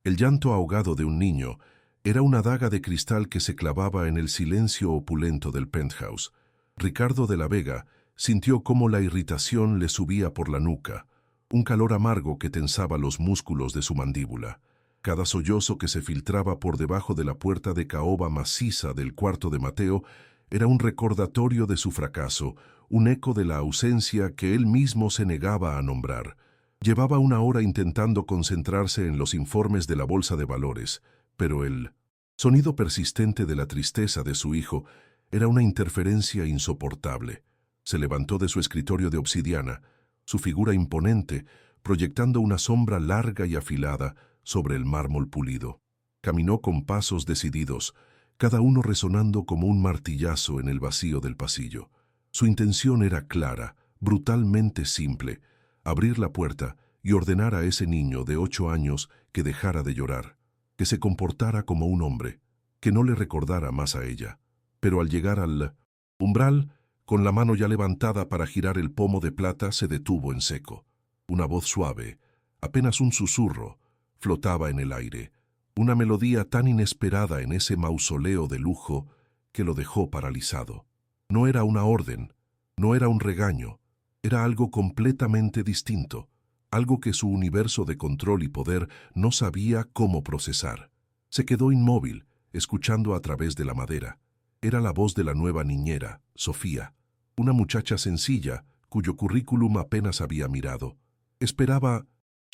El llanto ahogado de un niño era una daga de cristal que se clavaba en el silencio opulento del penthouse. Ricardo de la Vega sintió cómo la irritación le subía por la nuca, un calor amargo que tensaba los músculos de su mandíbula. Cada sollozo que se filtraba por debajo de la puerta de caoba maciza del cuarto de Mateo era un recordatorio de su fracaso, un eco de la ausencia que él mismo se negaba a nombrar. Llevaba una hora intentando concentrarse en los informes de la bolsa de valores, pero el sonido persistente de la tristeza de su hijo era una interferencia insoportable. Se levantó de su escritorio de obsidiana, su figura imponente, proyectando una sombra larga y afilada sobre el mármol pulido. Caminó con pasos decididos, cada uno resonando como un martillazo en el vacío del pasillo. Su intención era clara, brutalmente simple: abrir la puerta y ordenar a ese niño de 8 años que dejara de llorar, que se comportara como un hombre, que no le recordara más a ella. Pero al llegar al umbral, con la mano ya levantada para girar el pomo de plata, se detuvo en seco. Una voz suave, apenas un susurro, flotaba en el aire, una melodía tan inesperada en ese mausoleo de lujo que lo dejó paralizado. No era una orden, no era un regaño, era algo completamente distinto, algo que su universo de control y poder no sabía cómo procesar. Se quedó inmóvil, escuchando a través de la madera. Era la voz de la nueva niñera, Sofía, una muchacha sencilla cuyo currículum apenas había mirado. Esperaba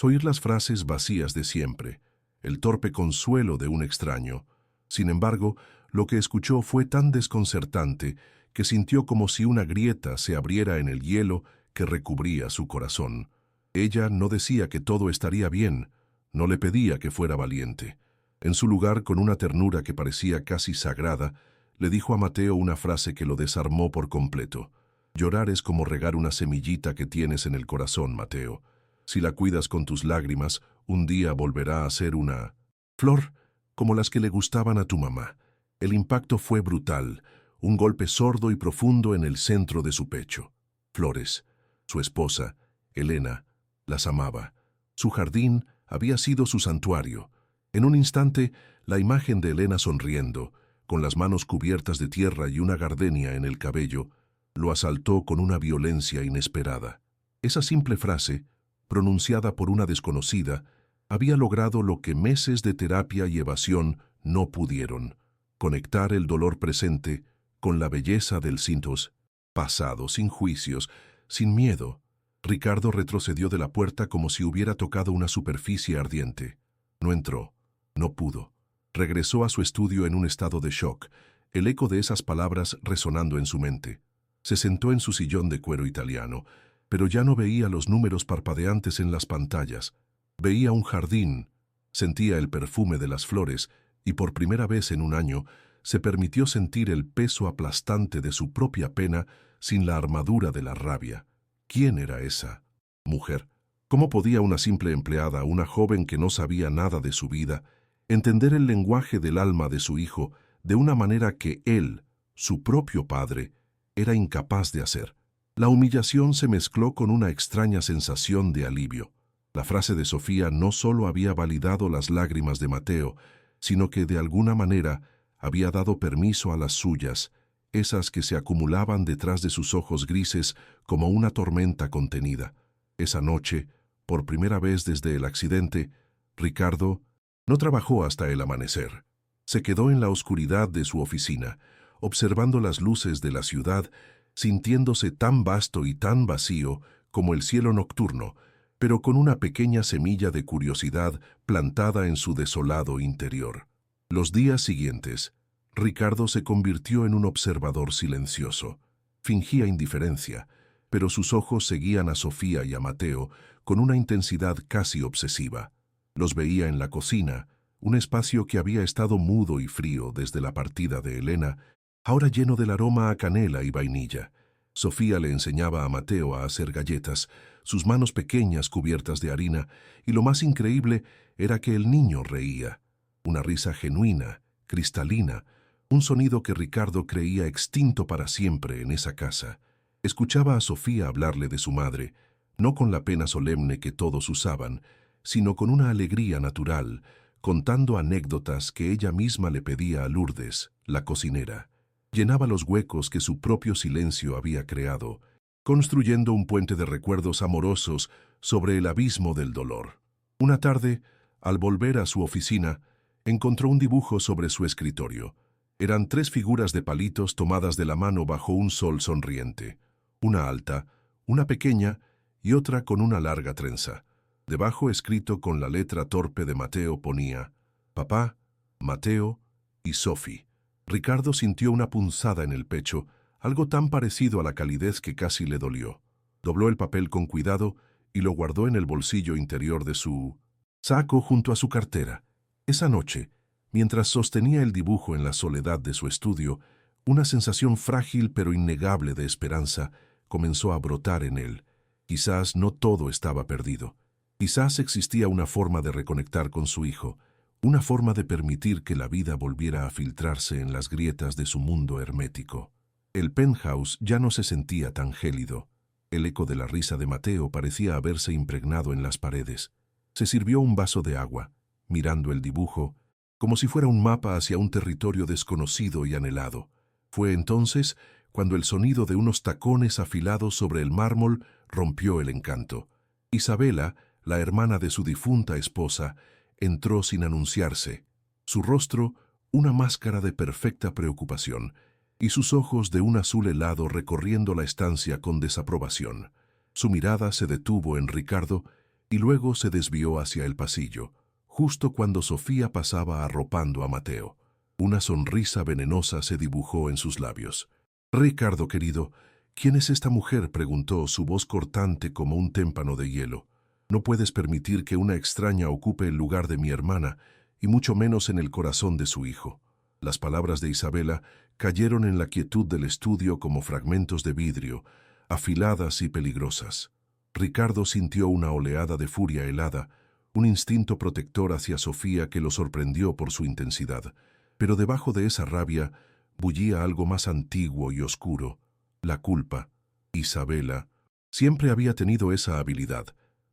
oír las frases vacías de siempre, el torpe consuelo de un extraño. Sin embargo, lo que escuchó fue tan desconcertante que sintió como si una grieta se abriera en el hielo que recubría su corazón. Ella no decía que todo estaría bien, no le pedía que fuera valiente. En su lugar, con una ternura que parecía casi sagrada, le dijo a Mateo una frase que lo desarmó por completo. Llorar es como regar una semillita que tienes en el corazón, Mateo. Si la cuidas con tus lágrimas, un día volverá a ser una flor como las que le gustaban a tu mamá. El impacto fue brutal, un golpe sordo y profundo en el centro de su pecho. Flores, su esposa, Elena, las amaba. Su jardín había sido su santuario. En un instante, la imagen de Elena sonriendo, con las manos cubiertas de tierra y una gardenia en el cabello, lo asaltó con una violencia inesperada. Esa simple frase, pronunciada por una desconocida, había logrado lo que meses de terapia y evasión no pudieron: conectar el dolor presente con la belleza del cintos pasado, sin juicios, sin miedo. Ricardo retrocedió de la puerta como si hubiera tocado una superficie ardiente. No entró, no pudo. Regresó a su estudio en un estado de shock, el eco de esas palabras resonando en su mente. Se sentó en su sillón de cuero italiano, pero ya no veía los números parpadeantes en las pantallas. Veía un jardín, sentía el perfume de las flores y por primera vez en un año se permitió sentir el peso aplastante de su propia pena sin la armadura de la rabia. ¿Quién era esa mujer? ¿Cómo podía una simple empleada, una joven que no sabía nada de su vida, entender el lenguaje del alma de su hijo de una manera que él, su propio padre, era incapaz de hacer? La humillación se mezcló con una extraña sensación de alivio. La frase de Sofía no solo había validado las lágrimas de Mateo, sino que de alguna manera había dado permiso a las suyas, esas que se acumulaban detrás de sus ojos grises como una tormenta contenida. Esa noche, por primera vez desde el accidente, Ricardo no trabajó hasta el amanecer. Se quedó en la oscuridad de su oficina, observando las luces de la ciudad, sintiéndose tan vasto y tan vacío como el cielo nocturno, pero con una pequeña semilla de curiosidad plantada en su desolado interior. Los días siguientes, Ricardo se convirtió en un observador silencioso. Fingía indiferencia, pero sus ojos seguían a Sofía y a Mateo con una intensidad casi obsesiva. Los veía en la cocina, un espacio que había estado mudo y frío desde la partida de Elena, ahora lleno del aroma a canela y vainilla. Sofía le enseñaba a Mateo a hacer galletas, sus manos pequeñas cubiertas de harina, y lo más increíble era que el niño reía. Una risa genuina, cristalina, un sonido que Ricardo creía extinto para siempre en esa casa. Escuchaba a Sofía hablarle de su madre, no con la pena solemne que todos usaban, sino con una alegría natural, contando anécdotas que ella misma le pedía a Lourdes, la cocinera. Llenaba los huecos que su propio silencio había creado, construyendo un puente de recuerdos amorosos sobre el abismo del dolor. Una tarde, al volver a su oficina, encontró un dibujo sobre su escritorio. Eran 3 figuras de palitos tomadas de la mano bajo un sol sonriente. Una alta, una pequeña y otra con una larga trenza. Debajo, escrito con la letra torpe de Mateo, ponía «Papá, Mateo y Sophie». Ricardo sintió una punzada en el pecho, algo tan parecido a la calidez que casi le dolió. Dobló el papel con cuidado y lo guardó en el bolsillo interior de su saco junto a su cartera. Esa noche, mientras sostenía el dibujo en la soledad de su estudio, una sensación frágil pero innegable de esperanza comenzó a brotar en él. Quizás no todo estaba perdido. Quizás existía una forma de reconectar con su hijo, una forma de permitir que la vida volviera a filtrarse en las grietas de su mundo hermético. El penthouse ya no se sentía tan gélido. El eco de la risa de Mateo parecía haberse impregnado en las paredes. Se sirvió un vaso de agua, mirando el dibujo, como si fuera un mapa hacia un territorio desconocido y anhelado. Fue entonces cuando el sonido de unos tacones afilados sobre el mármol rompió el encanto. Isabela, la hermana de su difunta esposa, entró sin anunciarse. Su rostro, una máscara de perfecta preocupación, y sus ojos de un azul helado recorriendo la estancia con desaprobación. Su mirada se detuvo en Ricardo y luego se desvió hacia el pasillo, justo cuando Sofía pasaba arropando a Mateo. Una sonrisa venenosa se dibujó en sus labios. «Ricardo, querido, ¿quién es esta mujer?», preguntó, su voz cortante como un témpano de hielo. «No puedes permitir que una extraña ocupe el lugar de mi hermana, y mucho menos en el corazón de su hijo». Las palabras de Isabela cayeron en la quietud del estudio como fragmentos de vidrio, afiladas y peligrosas. Ricardo sintió una oleada de furia helada, un instinto protector hacia Sofía que lo sorprendió por su intensidad. Pero debajo de esa rabia bullía algo más antiguo y oscuro: la culpa. Isabela siempre había tenido esa habilidad,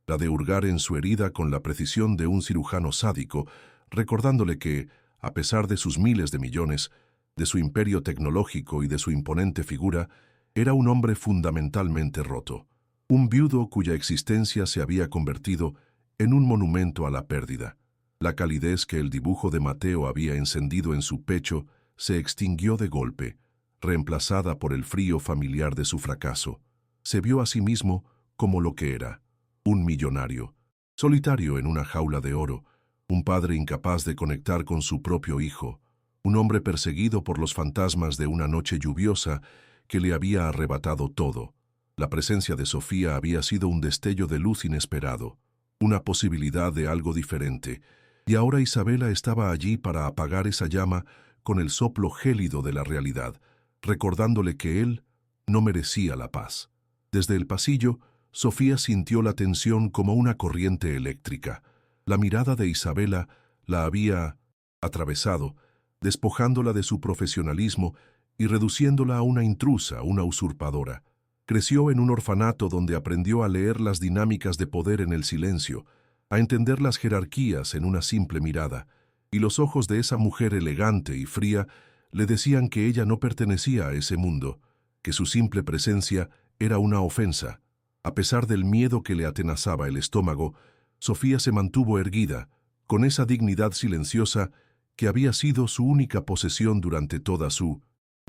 la de hurgar en su herida con la precisión de un cirujano sádico, recordándole que, a pesar de sus miles de millones, de su imperio tecnológico y de su imponente figura, era un hombre fundamentalmente roto. Un viudo cuya existencia se había convertido en un monumento a la pérdida. La calidez que el dibujo de Mateo había encendido en su pecho se extinguió de golpe, reemplazada por el frío familiar de su fracaso. Se vio a sí mismo como lo que era: un millonario, solitario en una jaula de oro, un padre incapaz de conectar con su propio hijo, un hombre perseguido por los fantasmas de una noche lluviosa que le había arrebatado todo. La presencia de Sofía había sido un destello de luz inesperado, una posibilidad de algo diferente, y ahora Isabela estaba allí para apagar esa llama con el soplo gélido de la realidad, recordándole que él no merecía la paz. Desde el pasillo, Sofía sintió la tensión como una corriente eléctrica. La mirada de Isabela la había atravesado, despojándola de su profesionalismo y reduciéndola a una intrusa, una usurpadora. Creció en un orfanato donde aprendió a leer las dinámicas de poder en el silencio, a entender las jerarquías en una simple mirada, y los ojos de esa mujer elegante y fría le decían que ella no pertenecía a ese mundo, que su simple presencia era una ofensa. A pesar del miedo que le atenazaba el estómago, Sofía se mantuvo erguida, con esa dignidad silenciosa que había sido su única posesión durante toda su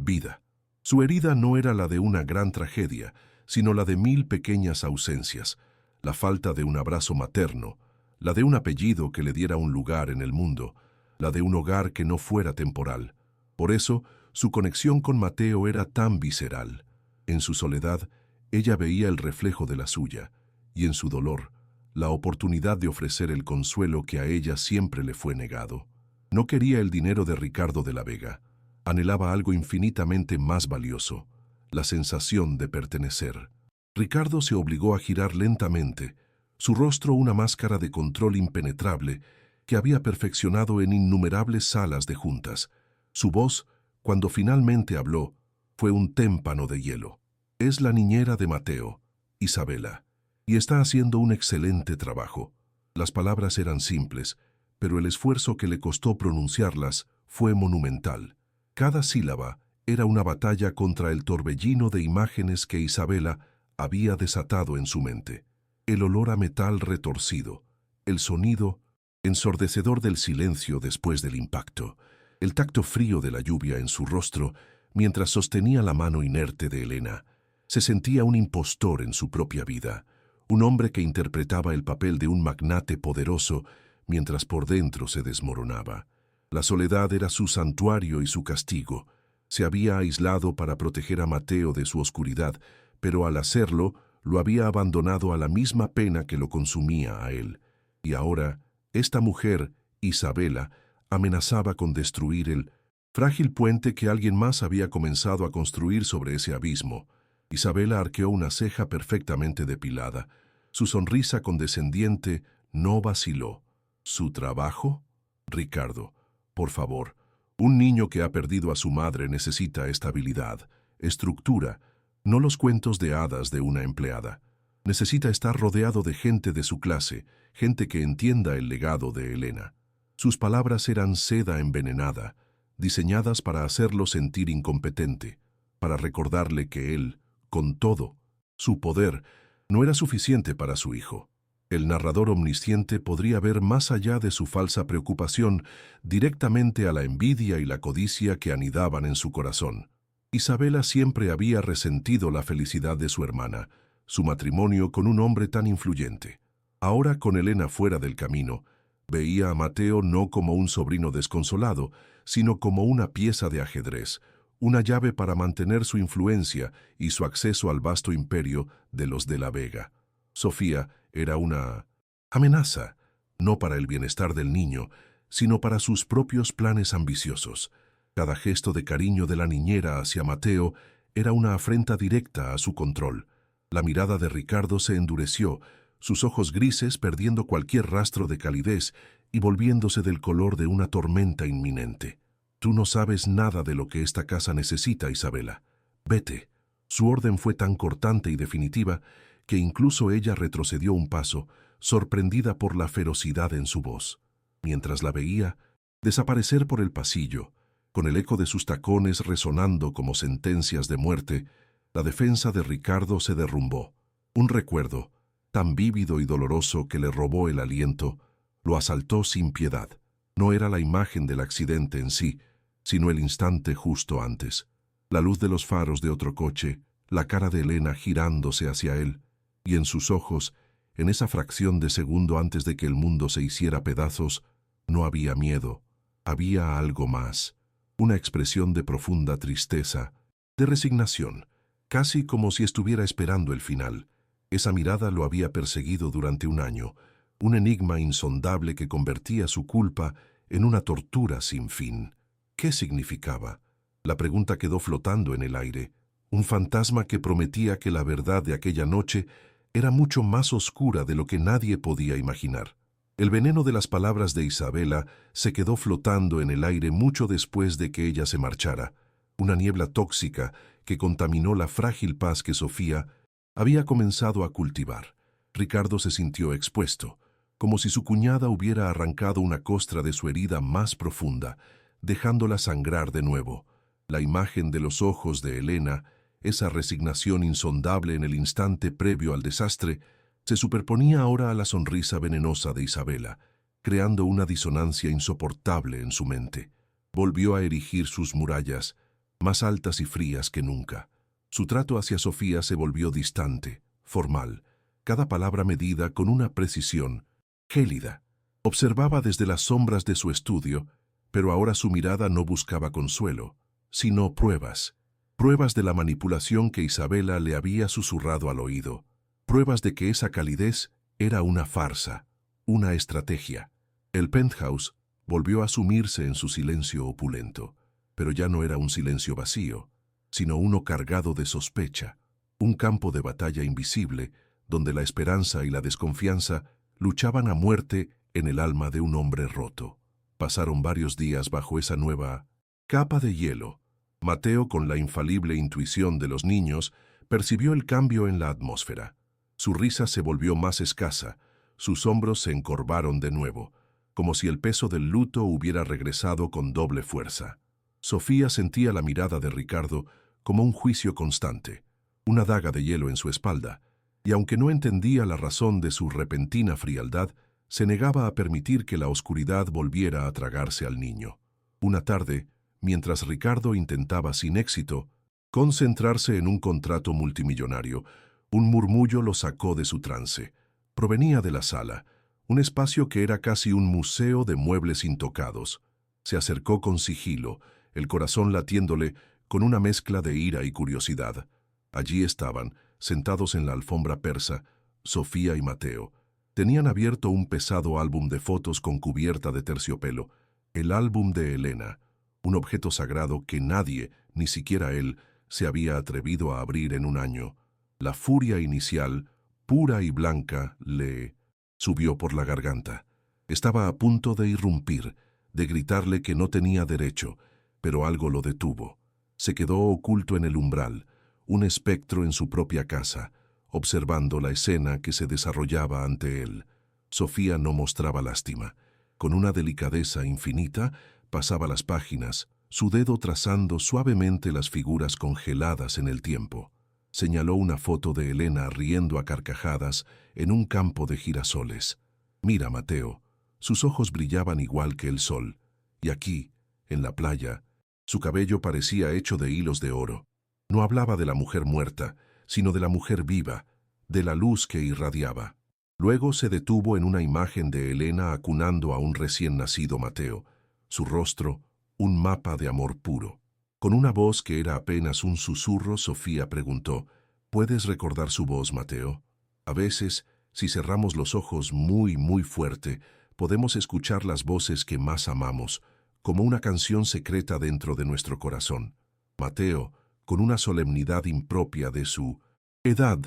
vida. Su herida no era la de una gran tragedia, sino la de 1000 pequeñas ausencias: la falta de un abrazo materno, la de un apellido que le diera un lugar en el mundo, la de un hogar que no fuera temporal. Por eso, su conexión con Mateo era tan visceral. En su soledad, ella veía el reflejo de la suya, y en su dolor, la oportunidad de ofrecer el consuelo que a ella siempre le fue negado. No quería el dinero de Ricardo de la Vega. Anhelaba algo infinitamente más valioso: la sensación de pertenecer. Ricardo se obligó a girar lentamente, su rostro una máscara de control impenetrable que había perfeccionado en innumerables salas de juntas. Su voz, cuando finalmente habló, fue un témpano de hielo. «Es la niñera de Mateo, Isabela, y está haciendo un excelente trabajo». Las palabras eran simples, pero el esfuerzo que le costó pronunciarlas fue monumental. Cada sílaba era una batalla contra el torbellino de imágenes que Isabela había desatado en su mente. El olor a metal retorcido, el sonido ensordecedor del silencio después del impacto, el tacto frío de la lluvia en su rostro mientras sostenía la mano inerte de Elena. Se sentía un impostor en su propia vida, un hombre que interpretaba el papel de un magnate poderoso mientras por dentro se desmoronaba. La soledad era su santuario y su castigo. Se había aislado para proteger a Mateo de su oscuridad, pero al hacerlo, lo había abandonado a la misma pena que lo consumía a él. Y ahora, esta mujer, Isabela, amenazaba con destruir el frágil puente que alguien más había comenzado a construir sobre ese abismo. Isabela arqueó una ceja perfectamente depilada. Su sonrisa condescendiente no vaciló. ¿Su trabajo? Ricardo, por favor. Un niño que ha perdido a su madre necesita estabilidad, estructura, no los cuentos de hadas de una empleada. Necesita estar rodeado de gente de su clase, gente que entienda el legado de Elena. Sus palabras eran seda envenenada, diseñadas para hacerlo sentir incompetente, para recordarle que él, con todo, su poder, no era suficiente para su hijo. El narrador omnisciente podría ver más allá de su falsa preocupación, directamente a la envidia y la codicia que anidaban en su corazón. Isabela siempre había resentido la felicidad de su hermana, su matrimonio con un hombre tan influyente. Ahora, con Elena fuera del camino, veía a Mateo no como un sobrino desconsolado, sino como una pieza de ajedrez, una llave para mantener su influencia y su acceso al vasto imperio de los de la Vega. Sofía era una amenaza, no para el bienestar del niño, sino para sus propios planes ambiciosos. Cada gesto de cariño de la niñera hacia Mateo era una afrenta directa a su control. La mirada de Ricardo se endureció, sus ojos grises perdiendo cualquier rastro de calidez y volviéndose del color de una tormenta inminente. «Tú no sabes nada de lo que esta casa necesita, Isabela. Vete». Su orden fue tan cortante y definitiva que incluso ella retrocedió un paso, sorprendida por la ferocidad en su voz. Mientras la veía desaparecer por el pasillo, con el eco de sus tacones resonando como sentencias de muerte, la defensa de Ricardo se derrumbó. Un recuerdo, tan vívido y doloroso que le robó el aliento, lo asaltó sin piedad. No era la imagen del accidente en sí, sino el instante justo antes. La luz de los faros de otro coche, la cara de Elena girándose hacia él, y en sus ojos, en esa fracción de segundo antes de que el mundo se hiciera pedazos, no había miedo, había algo más, una expresión de profunda tristeza, de resignación, casi como si estuviera esperando el final. Esa mirada lo había perseguido durante un año, un enigma insondable que convertía su culpa en una tortura sin fin. ¿Qué significaba? La pregunta quedó flotando en el aire, un fantasma que prometía que la verdad de aquella noche era mucho más oscura de lo que nadie podía imaginar. El veneno de las palabras de Isabela se quedó flotando en el aire mucho después de que ella se marchara, una niebla tóxica que contaminó la frágil paz que Sofía había comenzado a cultivar. Ricardo se sintió expuesto, como si su cuñada hubiera arrancado una costra de su herida más profunda, dejándola sangrar de nuevo. La imagen de los ojos de Elena, esa resignación insondable en el instante previo al desastre, se superponía ahora a la sonrisa venenosa de Isabela, creando una disonancia insoportable en su mente. Volvió a erigir sus murallas, más altas y frías que nunca. Su trato hacia Sofía se volvió distante, formal, cada palabra medida con una precisión gélida. Observaba desde las sombras de su estudio, pero ahora su mirada no buscaba consuelo, sino pruebas. Pruebas de la manipulación que Isabela le había susurrado al oído. Pruebas de que esa calidez era una farsa, una estrategia. El penthouse volvió a sumirse en su silencio opulento, pero ya no era un silencio vacío, sino uno cargado de sospecha, un campo de batalla invisible donde la esperanza y la desconfianza luchaban a muerte en el alma de un hombre roto. Pasaron varios días bajo esa nueva capa de hielo. Mateo, con la infalible intuición de los niños, percibió el cambio en la atmósfera. Su risa se volvió más escasa, sus hombros se encorvaron de nuevo, como si el peso del luto hubiera regresado con doble fuerza. Sofía sentía la mirada de Ricardo como un juicio constante, una daga de hielo en su espalda, y aunque no entendía la razón de su repentina frialdad, se negaba a permitir que la oscuridad volviera a tragarse al niño. Una tarde, mientras Ricardo intentaba sin éxito concentrarse en un contrato multimillonario, un murmullo lo sacó de su trance. Provenía de la sala, un espacio que era casi un museo de muebles intocados. Se acercó con sigilo, el corazón latiéndole con una mezcla de ira y curiosidad. Allí estaban, sentados en la alfombra persa, Sofía y Mateo. Tenían abierto un pesado álbum de fotos con cubierta de terciopelo, el álbum de Elena, un objeto sagrado que nadie, ni siquiera él, se había atrevido a abrir en un año. La furia inicial, pura y blanca, le subió por la garganta. Estaba a punto de irrumpir, de gritarle que no tenía derecho, pero algo lo detuvo. Se quedó oculto en el umbral, un espectro en su propia casa, observando la escena que se desarrollaba ante él. Sofía no mostraba lástima. Con una delicadeza infinita, pasaba las páginas, su dedo trazando suavemente las figuras congeladas en el tiempo. Señaló una foto de Elena riendo a carcajadas en un campo de girasoles. «Mira, Mateo». Sus ojos brillaban igual que el sol. Y aquí, en la playa, su cabello parecía hecho de hilos de oro. No hablaba de la mujer muerta, sino de la mujer viva, de la luz que irradiaba. Luego se detuvo en una imagen de Elena acunando a un recién nacido Mateo, su rostro, un mapa de amor puro. Con una voz que era apenas un susurro, Sofía preguntó, «¿Puedes recordar su voz, Mateo? A veces, si cerramos los ojos muy fuerte, podemos escuchar las voces que más amamos, como una canción secreta dentro de nuestro corazón». Mateo, con una solemnidad impropia de su edad,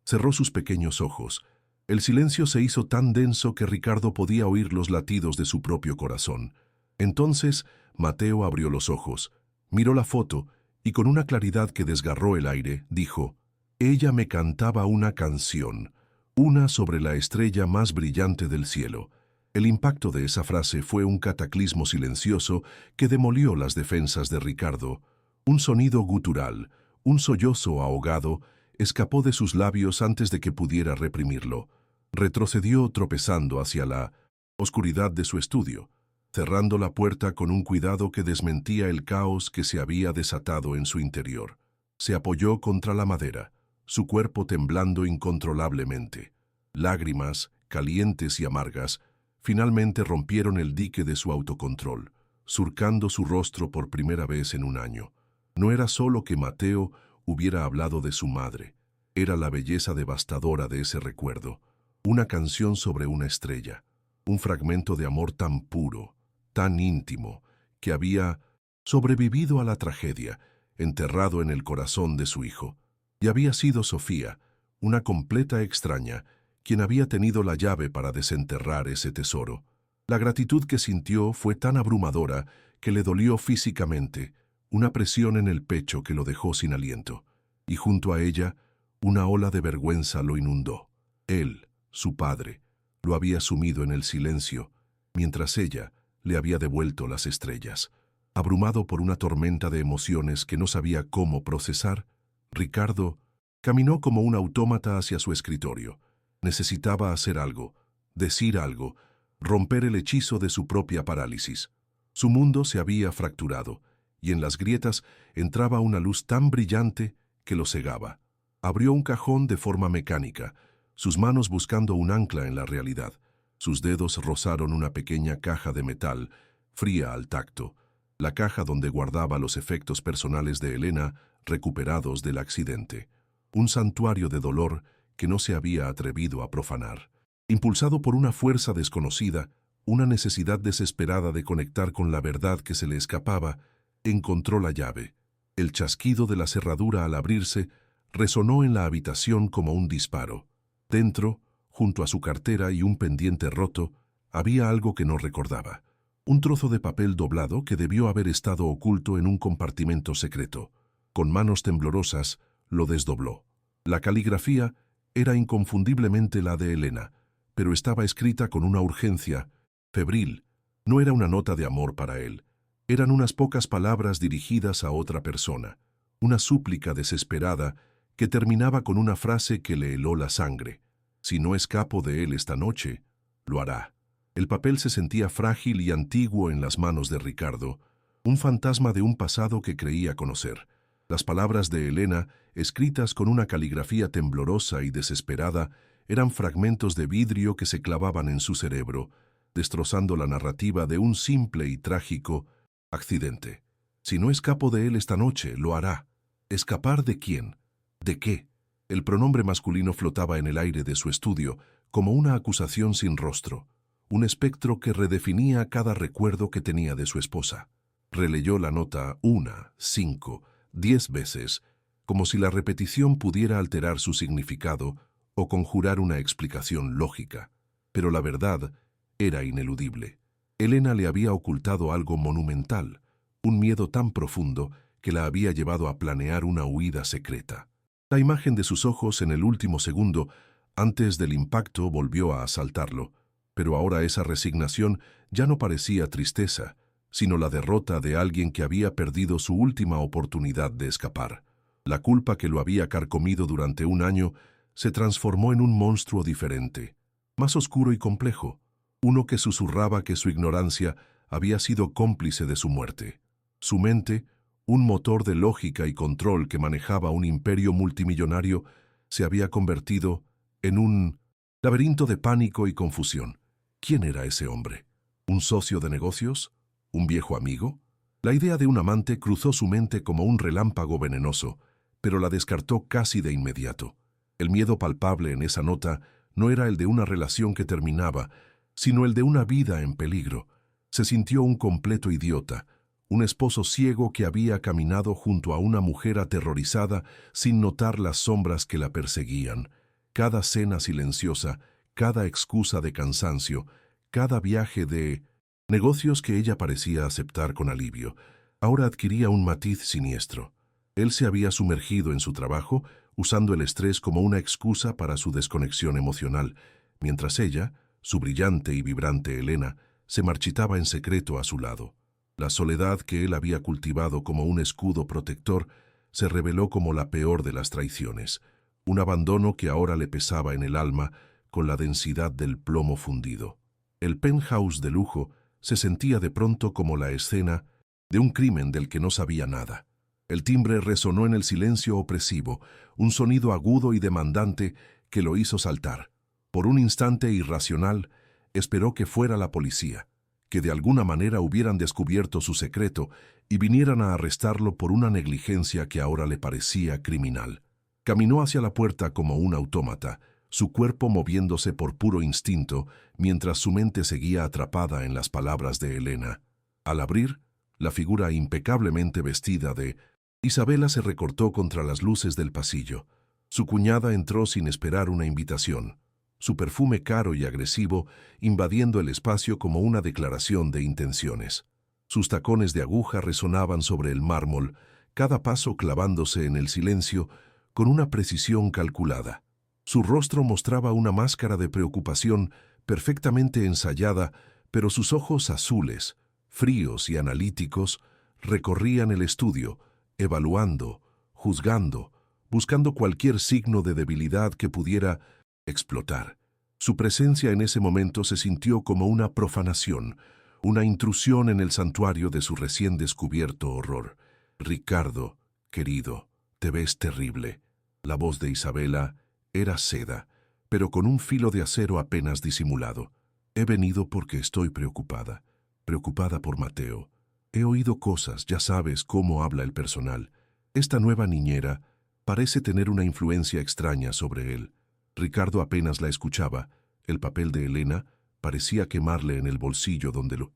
cerró sus pequeños ojos. El silencio se hizo tan denso que Ricardo podía oír los latidos de su propio corazón. Entonces, Mateo abrió los ojos, miró la foto y con una claridad que desgarró el aire, dijo, «Ella me cantaba una canción, una sobre la estrella más brillante del cielo». El impacto de esa frase fue un cataclismo silencioso que demolió las defensas de Ricardo. Un sonido gutural, un sollozo ahogado, escapó de sus labios antes de que pudiera reprimirlo. Retrocedió tropezando hacia la oscuridad de su estudio, cerrando la puerta con un cuidado que desmentía el caos que se había desatado en su interior. Se apoyó contra la madera, su cuerpo temblando incontrolablemente. Lágrimas, calientes y amargas, finalmente rompieron el dique de su autocontrol, surcando su rostro por primera vez en un año. No era solo que Mateo hubiera hablado de su madre, era la belleza devastadora de ese recuerdo, una canción sobre una estrella, un fragmento de amor tan puro, tan íntimo, que había sobrevivido a la tragedia, enterrado en el corazón de su hijo. Y había sido Sofía, una completa extraña, quien había tenido la llave para desenterrar ese tesoro. La gratitud que sintió fue tan abrumadora que le dolió físicamente, una presión en el pecho que lo dejó sin aliento, y junto a ella, una ola de vergüenza lo inundó. Él, su padre, lo había sumido en el silencio, mientras ella le había devuelto las estrellas. Abrumado por una tormenta de emociones que no sabía cómo procesar, Ricardo caminó como un autómata hacia su escritorio. Necesitaba hacer algo, decir algo, romper el hechizo de su propia parálisis. Su mundo se había fracturado, y en las grietas entraba una luz tan brillante que lo cegaba. Abrió un cajón de forma mecánica, sus manos buscando un ancla en la realidad. Sus dedos rozaron una pequeña caja de metal, fría al tacto, la caja donde guardaba los efectos personales de Elena recuperados del accidente. Un santuario de dolor que no se había atrevido a profanar. Impulsado por una fuerza desconocida, una necesidad desesperada de conectar con la verdad que se le escapaba, encontró la llave. El chasquido de la cerradura al abrirse resonó en la habitación como un disparo. Dentro, junto a su cartera y un pendiente roto, había algo que no recordaba. Un trozo de papel doblado que debió haber estado oculto en un compartimento secreto. Con manos temblorosas, lo desdobló. La caligrafía era inconfundiblemente la de Elena, pero estaba escrita con una urgencia febril No era una nota de amor para él. Eran unas pocas palabras dirigidas a otra persona, una súplica desesperada que terminaba con una frase que le heló la sangre. Si no escapo de él esta noche, lo hará. El papel se sentía frágil y antiguo en las manos de Ricardo, un fantasma de un pasado que creía conocer. Las palabras de Elena, escritas con una caligrafía temblorosa y desesperada, eran fragmentos de vidrio que se clavaban en su cerebro, destrozando la narrativa de un simple y trágico accidente. Si no escapo de él esta noche, lo hará. ¿Escapar de quién? ¿De qué? El pronombre masculino flotaba en el aire de su estudio, como una acusación sin rostro, un espectro que redefinía cada recuerdo que tenía de su esposa. Releyó la nota 1, 5, 10 veces, como si la repetición pudiera alterar su significado o conjurar una explicación lógica. Pero la verdad era ineludible. Elena le había ocultado algo monumental, un miedo tan profundo que la había llevado a planear una huida secreta. La imagen de sus ojos en el último segundo, antes del impacto, volvió a asaltarlo, pero ahora esa resignación ya no parecía tristeza, sino la derrota de alguien que había perdido su última oportunidad de escapar. La culpa que lo había carcomido durante un año se transformó en un monstruo diferente, más oscuro y complejo, uno que susurraba que su ignorancia había sido cómplice de su muerte. Su mente, un motor de lógica y control que manejaba un imperio multimillonario, se había convertido en un laberinto de pánico y confusión. ¿Quién era ese hombre? ¿Un socio de negocios? ¿Un viejo amigo? La idea de un amante cruzó su mente como un relámpago venenoso, pero la descartó casi de inmediato. El miedo palpable en esa nota no era el de una relación que terminaba, sino el de una vida en peligro. Se sintió un completo idiota, un esposo ciego que había caminado junto a una mujer aterrorizada sin notar las sombras que la perseguían. Cada cena silenciosa, cada excusa de cansancio, cada viaje de negocios que ella parecía aceptar con alivio, ahora adquiría un matiz siniestro. Él se había sumergido en su trabajo, usando el estrés como una excusa para su desconexión emocional, mientras ella, su brillante y vibrante Elena, se marchitaba en secreto a su lado. La soledad que él había cultivado como un escudo protector se reveló como la peor de las traiciones, un abandono que ahora le pesaba en el alma con la densidad del plomo fundido. El penthouse de lujo se sentía de pronto como la escena de un crimen del que no sabía nada. El timbre resonó en el silencio opresivo, un sonido agudo y demandante que lo hizo saltar. Por un instante irracional, esperó que fuera la policía, que de alguna manera hubieran descubierto su secreto y vinieran a arrestarlo por una negligencia que ahora le parecía criminal. Caminó hacia la puerta como un autómata, su cuerpo moviéndose por puro instinto, mientras su mente seguía atrapada en las palabras de Elena. Al abrir, la figura impecablemente vestida de Isabela se recortó contra las luces del pasillo. Su cuñada entró sin esperar una invitación, su perfume caro y agresivo invadiendo el espacio como una declaración de intenciones. Sus tacones de aguja resonaban sobre el mármol, cada paso clavándose en el silencio con una precisión calculada. Su rostro mostraba una máscara de preocupación perfectamente ensayada, pero sus ojos azules, fríos y analíticos, recorrían el estudio, evaluando, juzgando, buscando cualquier signo de debilidad que pudiera explotar. Su presencia en ese momento se sintió como una profanación, una intrusión en el santuario de su recién descubierto horror. Ricardo, querido, te ves terrible. La voz de Isabela era seda, pero con un filo de acero apenas disimulado. He venido porque estoy preocupada, preocupada por Mateo. He oído cosas, ya sabes cómo habla el personal. Esta nueva niñera parece tener una influencia extraña sobre él. Ricardo apenas la escuchaba. El papel de Elena parecía quemarle en el bolsillo donde lo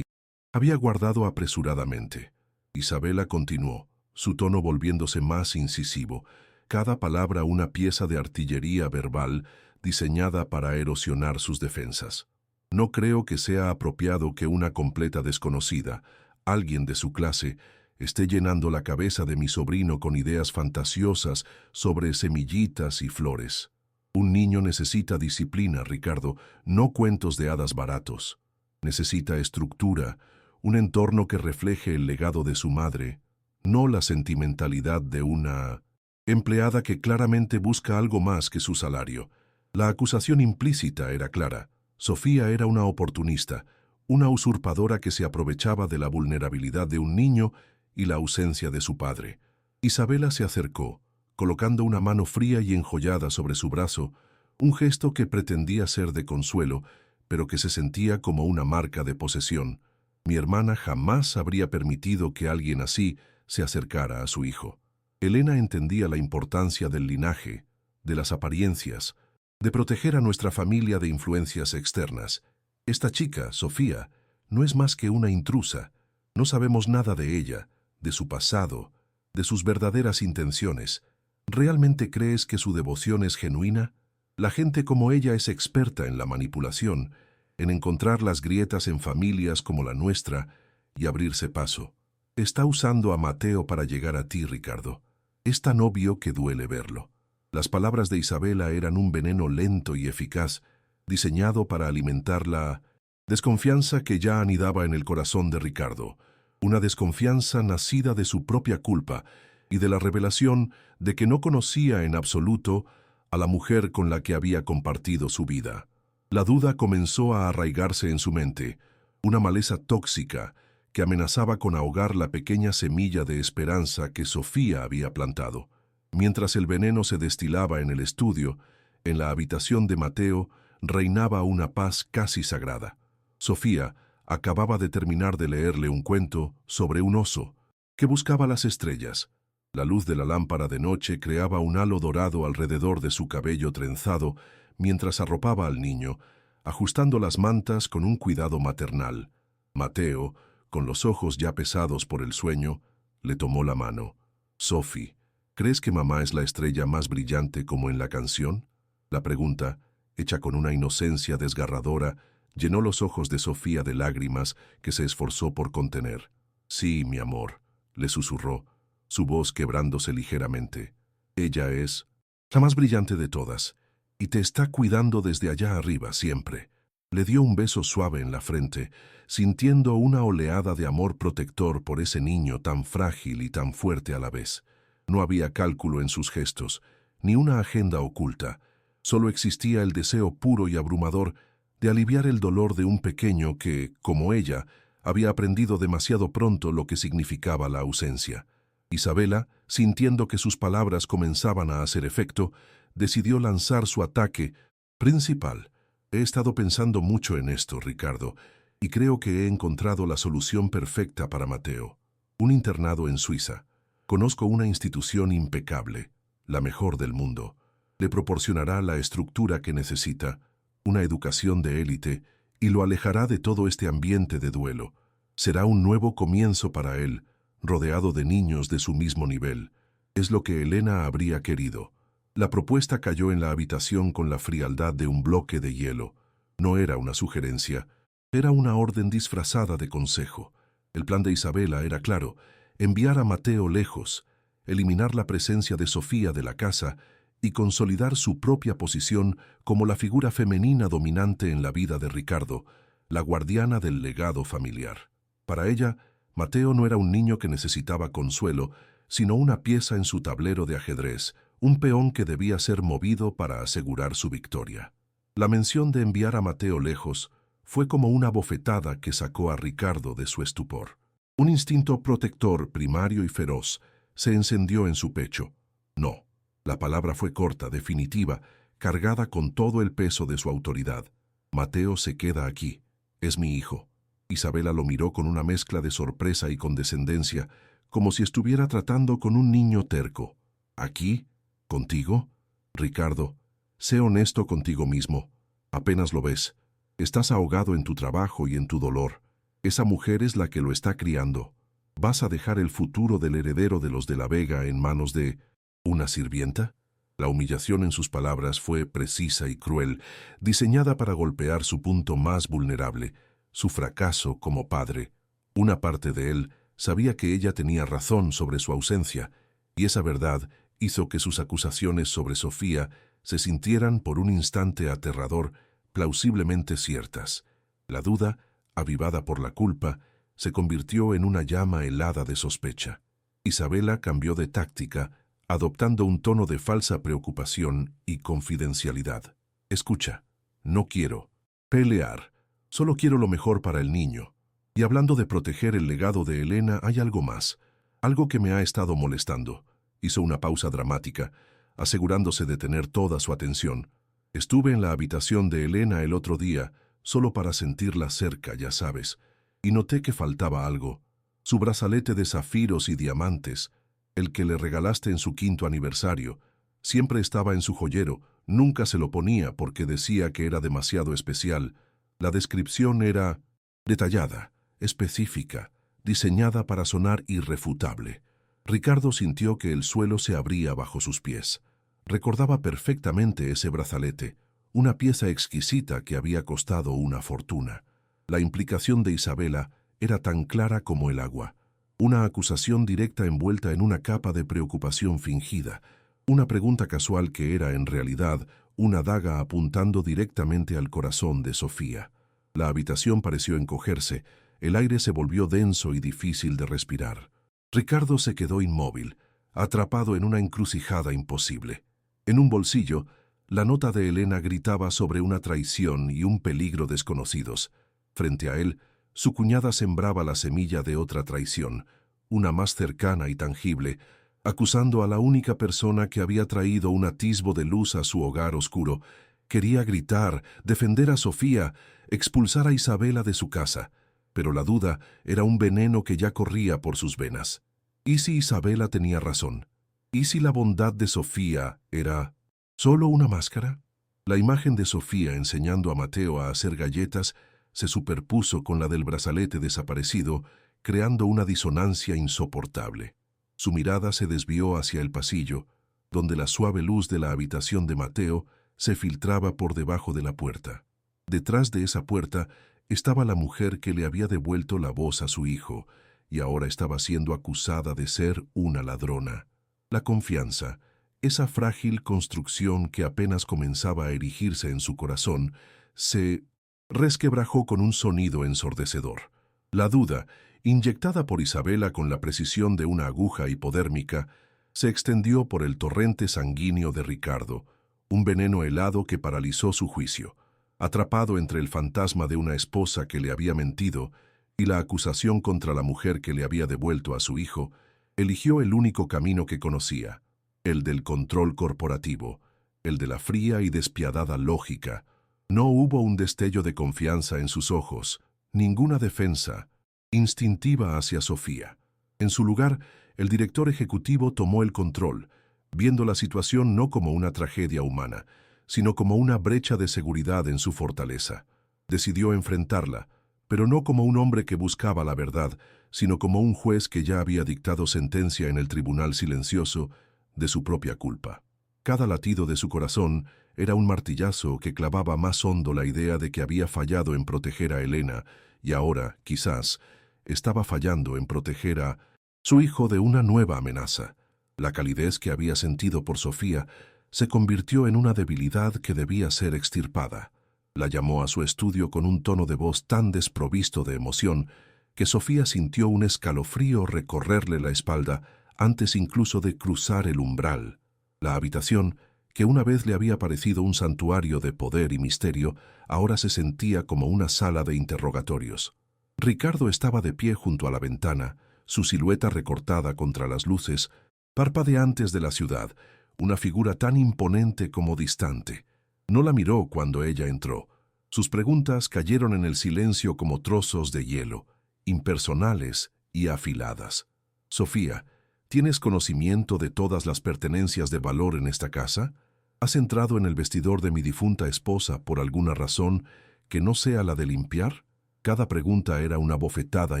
había guardado apresuradamente. Isabela continuó, su tono volviéndose más incisivo, cada palabra una pieza de artillería verbal diseñada para erosionar sus defensas. No creo que sea apropiado que una completa desconocida, alguien de su clase, esté llenando la cabeza de mi sobrino con ideas fantasiosas sobre semillitas y flores. Un niño necesita disciplina, Ricardo, no cuentos de hadas baratos. Necesita estructura, un entorno que refleje el legado de su madre, no la sentimentalidad de una empleada que claramente busca algo más que su salario. La acusación implícita era clara. Sofía era una oportunista, una usurpadora que se aprovechaba de la vulnerabilidad de un niño y la ausencia de su padre. Isabela se acercó, colocando una mano fría y enjollada sobre su brazo, un gesto que pretendía ser de consuelo, pero que se sentía como una marca de posesión. Mi hermana jamás habría permitido que alguien así se acercara a su hijo. Elena entendía la importancia del linaje, de las apariencias, de proteger a nuestra familia de influencias externas. Esta chica, Sofía, no es más que una intrusa. No sabemos nada de ella, de su pasado, de sus verdaderas intenciones. ¿Realmente crees que su devoción es genuina? La gente como ella es experta en la manipulación, en encontrar las grietas en familias como la nuestra y abrirse paso. Está usando a Mateo para llegar a ti, Ricardo. Es tan obvio que duele verlo. Las palabras de Isabela eran un veneno lento y eficaz, diseñado para alimentar la desconfianza que ya anidaba en el corazón de Ricardo, una desconfianza nacida de su propia culpa y de la revelación de que no conocía en absoluto a la mujer con la que había compartido su vida. La duda comenzó a arraigarse en su mente, una maleza tóxica que amenazaba con ahogar la pequeña semilla de esperanza que Sofía había plantado. Mientras el veneno se destilaba en el estudio, en la habitación de Mateo reinaba una paz casi sagrada. Sofía acababa de terminar de leerle un cuento sobre un oso que buscaba las estrellas. La luz de la lámpara de noche creaba un halo dorado alrededor de su cabello trenzado mientras arropaba al niño, ajustando las mantas con un cuidado maternal. Mateo, con los ojos ya pesados por el sueño, le tomó la mano. «Sophie, ¿crees que mamá es la estrella más brillante como en la canción?». La pregunta, hecha con una inocencia desgarradora, llenó los ojos de Sofía de lágrimas que se esforzó por contener. «Sí, mi amor», le susurró, su voz quebrándose ligeramente. «Ella es la más brillante de todas, y te está cuidando desde allá arriba siempre». Le dio un beso suave en la frente, sintiendo una oleada de amor protector por ese niño tan frágil y tan fuerte a la vez. No había cálculo en sus gestos, ni una agenda oculta. Solo existía el deseo puro y abrumador de aliviar el dolor de un pequeño que, como ella, había aprendido demasiado pronto lo que significaba la ausencia. Isabela, sintiendo que sus palabras comenzaban a hacer efecto, decidió lanzar su ataque principal. «He estado pensando mucho en esto, Ricardo, y creo que he encontrado la solución perfecta para Mateo. Un internado en Suiza. Conozco una institución impecable, la mejor del mundo. Le proporcionará la estructura que necesita, una educación de élite, y lo alejará de todo este ambiente de duelo. Será un nuevo comienzo para él, rodeado de niños de su mismo nivel. Es lo que Elena habría querido». La propuesta cayó en la habitación con la frialdad de un bloque de hielo. No era una sugerencia, era una orden disfrazada de consejo. El plan de Isabela era claro: enviar a Mateo lejos, eliminar la presencia de Sofía de la casa y consolidar su propia posición como la figura femenina dominante en la vida de Ricardo, la guardiana del legado familiar. Para ella, Mateo no era un niño que necesitaba consuelo, sino una pieza en su tablero de ajedrez, un peón que debía ser movido para asegurar su victoria. La mención de enviar a Mateo lejos fue como una bofetada que sacó a Ricardo de su estupor. Un instinto protector, primario y feroz, se encendió en su pecho. No. La palabra fue corta, definitiva, cargada con todo el peso de su autoridad. «Mateo se queda aquí. Es mi hijo». Isabela lo miró con una mezcla de sorpresa y condescendencia, como si estuviera tratando con un niño terco. «¿Aquí? ¿Contigo?» «Ricardo, sé honesto contigo mismo. Apenas lo ves. Estás ahogado en tu trabajo y en tu dolor. Esa mujer es la que lo está criando. ¿Vas a dejar el futuro del heredero de los de la Vega en manos de una sirvienta?» La humillación en sus palabras fue precisa y cruel, diseñada para golpear su punto más vulnerable, su fracaso como padre. Una parte de él sabía que ella tenía razón sobre su ausencia, y esa verdad hizo que sus acusaciones sobre Sofía se sintieran por un instante aterrador, plausiblemente ciertas. La duda avivada por la culpa, se convirtió en una llama helada de sospecha. Isabela cambió de táctica, adoptando un tono de falsa preocupación y confidencialidad. Escucha, no quiero pelear, solo quiero lo mejor para el niño. Y hablando de proteger el legado de Elena, hay algo más, algo que me ha estado molestando. Hizo una pausa dramática, asegurándose de tener toda su atención. Estuve en la habitación de Elena el otro día, solo para sentirla cerca, ya sabes, y noté que faltaba algo. Su brazalete de zafiros y diamantes, el que le regalaste en su 5º aniversario, siempre estaba en su joyero, nunca se lo ponía porque decía que era demasiado especial. La descripción era detallada, específica, diseñada para sonar irrefutable. Ricardo sintió que el suelo se abría bajo sus pies. Recordaba perfectamente ese brazalete, una pieza exquisita que había costado una fortuna. La implicación de Isabela era tan clara como el agua. Una acusación directa envuelta en una capa de preocupación fingida. Una pregunta casual que era, en realidad, una daga apuntando directamente al corazón de Sofía. La habitación pareció encogerse. El aire se volvió denso y difícil de respirar. Ricardo se quedó inmóvil, atrapado en una encrucijada imposible. En un bolsillo, la nota de Elena gritaba sobre una traición y un peligro desconocidos. Frente a él, su cuñada sembraba la semilla de otra traición, una más cercana y tangible, acusando a la única persona que había traído un atisbo de luz a su hogar oscuro. Quería gritar, defender a Sofía, expulsar a Isabela de su casa, pero la duda era un veneno que ya corría por sus venas. ¿Y si Isabela tenía razón? ¿Y si la bondad de Sofía era solo una máscara? La imagen de Sofía enseñando a Mateo a hacer galletas se superpuso con la del brazalete desaparecido, creando una disonancia insoportable. Su mirada se desvió hacia el pasillo, donde la suave luz de la habitación de Mateo se filtraba por debajo de la puerta. Detrás de esa puerta estaba la mujer que le había devuelto la voz a su hijo, y ahora estaba siendo acusada de ser una ladrona. La confianza, esa frágil construcción que apenas comenzaba a erigirse en su corazón, se resquebrajó con un sonido ensordecedor. La duda, inyectada por Isabela con la precisión de una aguja hipodérmica, se extendió por el torrente sanguíneo de Ricardo, un veneno helado que paralizó su juicio. Atrapado entre el fantasma de una esposa que le había mentido y la acusación contra la mujer que le había devuelto a su hijo, eligió el único camino que conocía, el del control corporativo, el de la fría y despiadada lógica. No hubo un destello de confianza en sus ojos, ninguna defensa instintiva hacia Sofía. En su lugar, el director ejecutivo tomó el control, viendo la situación no como una tragedia humana, sino como una brecha de seguridad en su fortaleza. Decidió enfrentarla, pero no como un hombre que buscaba la verdad, sino como un juez que ya había dictado sentencia en el tribunal silencioso de su propia culpa. Cada latido de su corazón era un martillazo que clavaba más hondo la idea de que había fallado en proteger a Elena y ahora, quizás, estaba fallando en proteger a su hijo de una nueva amenaza. La calidez que había sentido por Sofía se convirtió en una debilidad que debía ser extirpada. La llamó a su estudio con un tono de voz tan desprovisto de emoción que Sofía sintió un escalofrío recorrerle la espalda antes incluso de cruzar el umbral. La habitación, que una vez le había parecido un santuario de poder y misterio, ahora se sentía como una sala de interrogatorios. Ricardo estaba de pie junto a la ventana, su silueta recortada contra las luces, parpadeantes de la ciudad, una figura tan imponente como distante. No la miró cuando ella entró. Sus preguntas cayeron en el silencio como trozos de hielo, impersonales y afiladas. Sofía, ¿tienes conocimiento de todas las pertenencias de valor en esta casa? ¿Has entrado en el vestidor de mi difunta esposa por alguna razón que no sea la de limpiar? Cada pregunta era una bofetada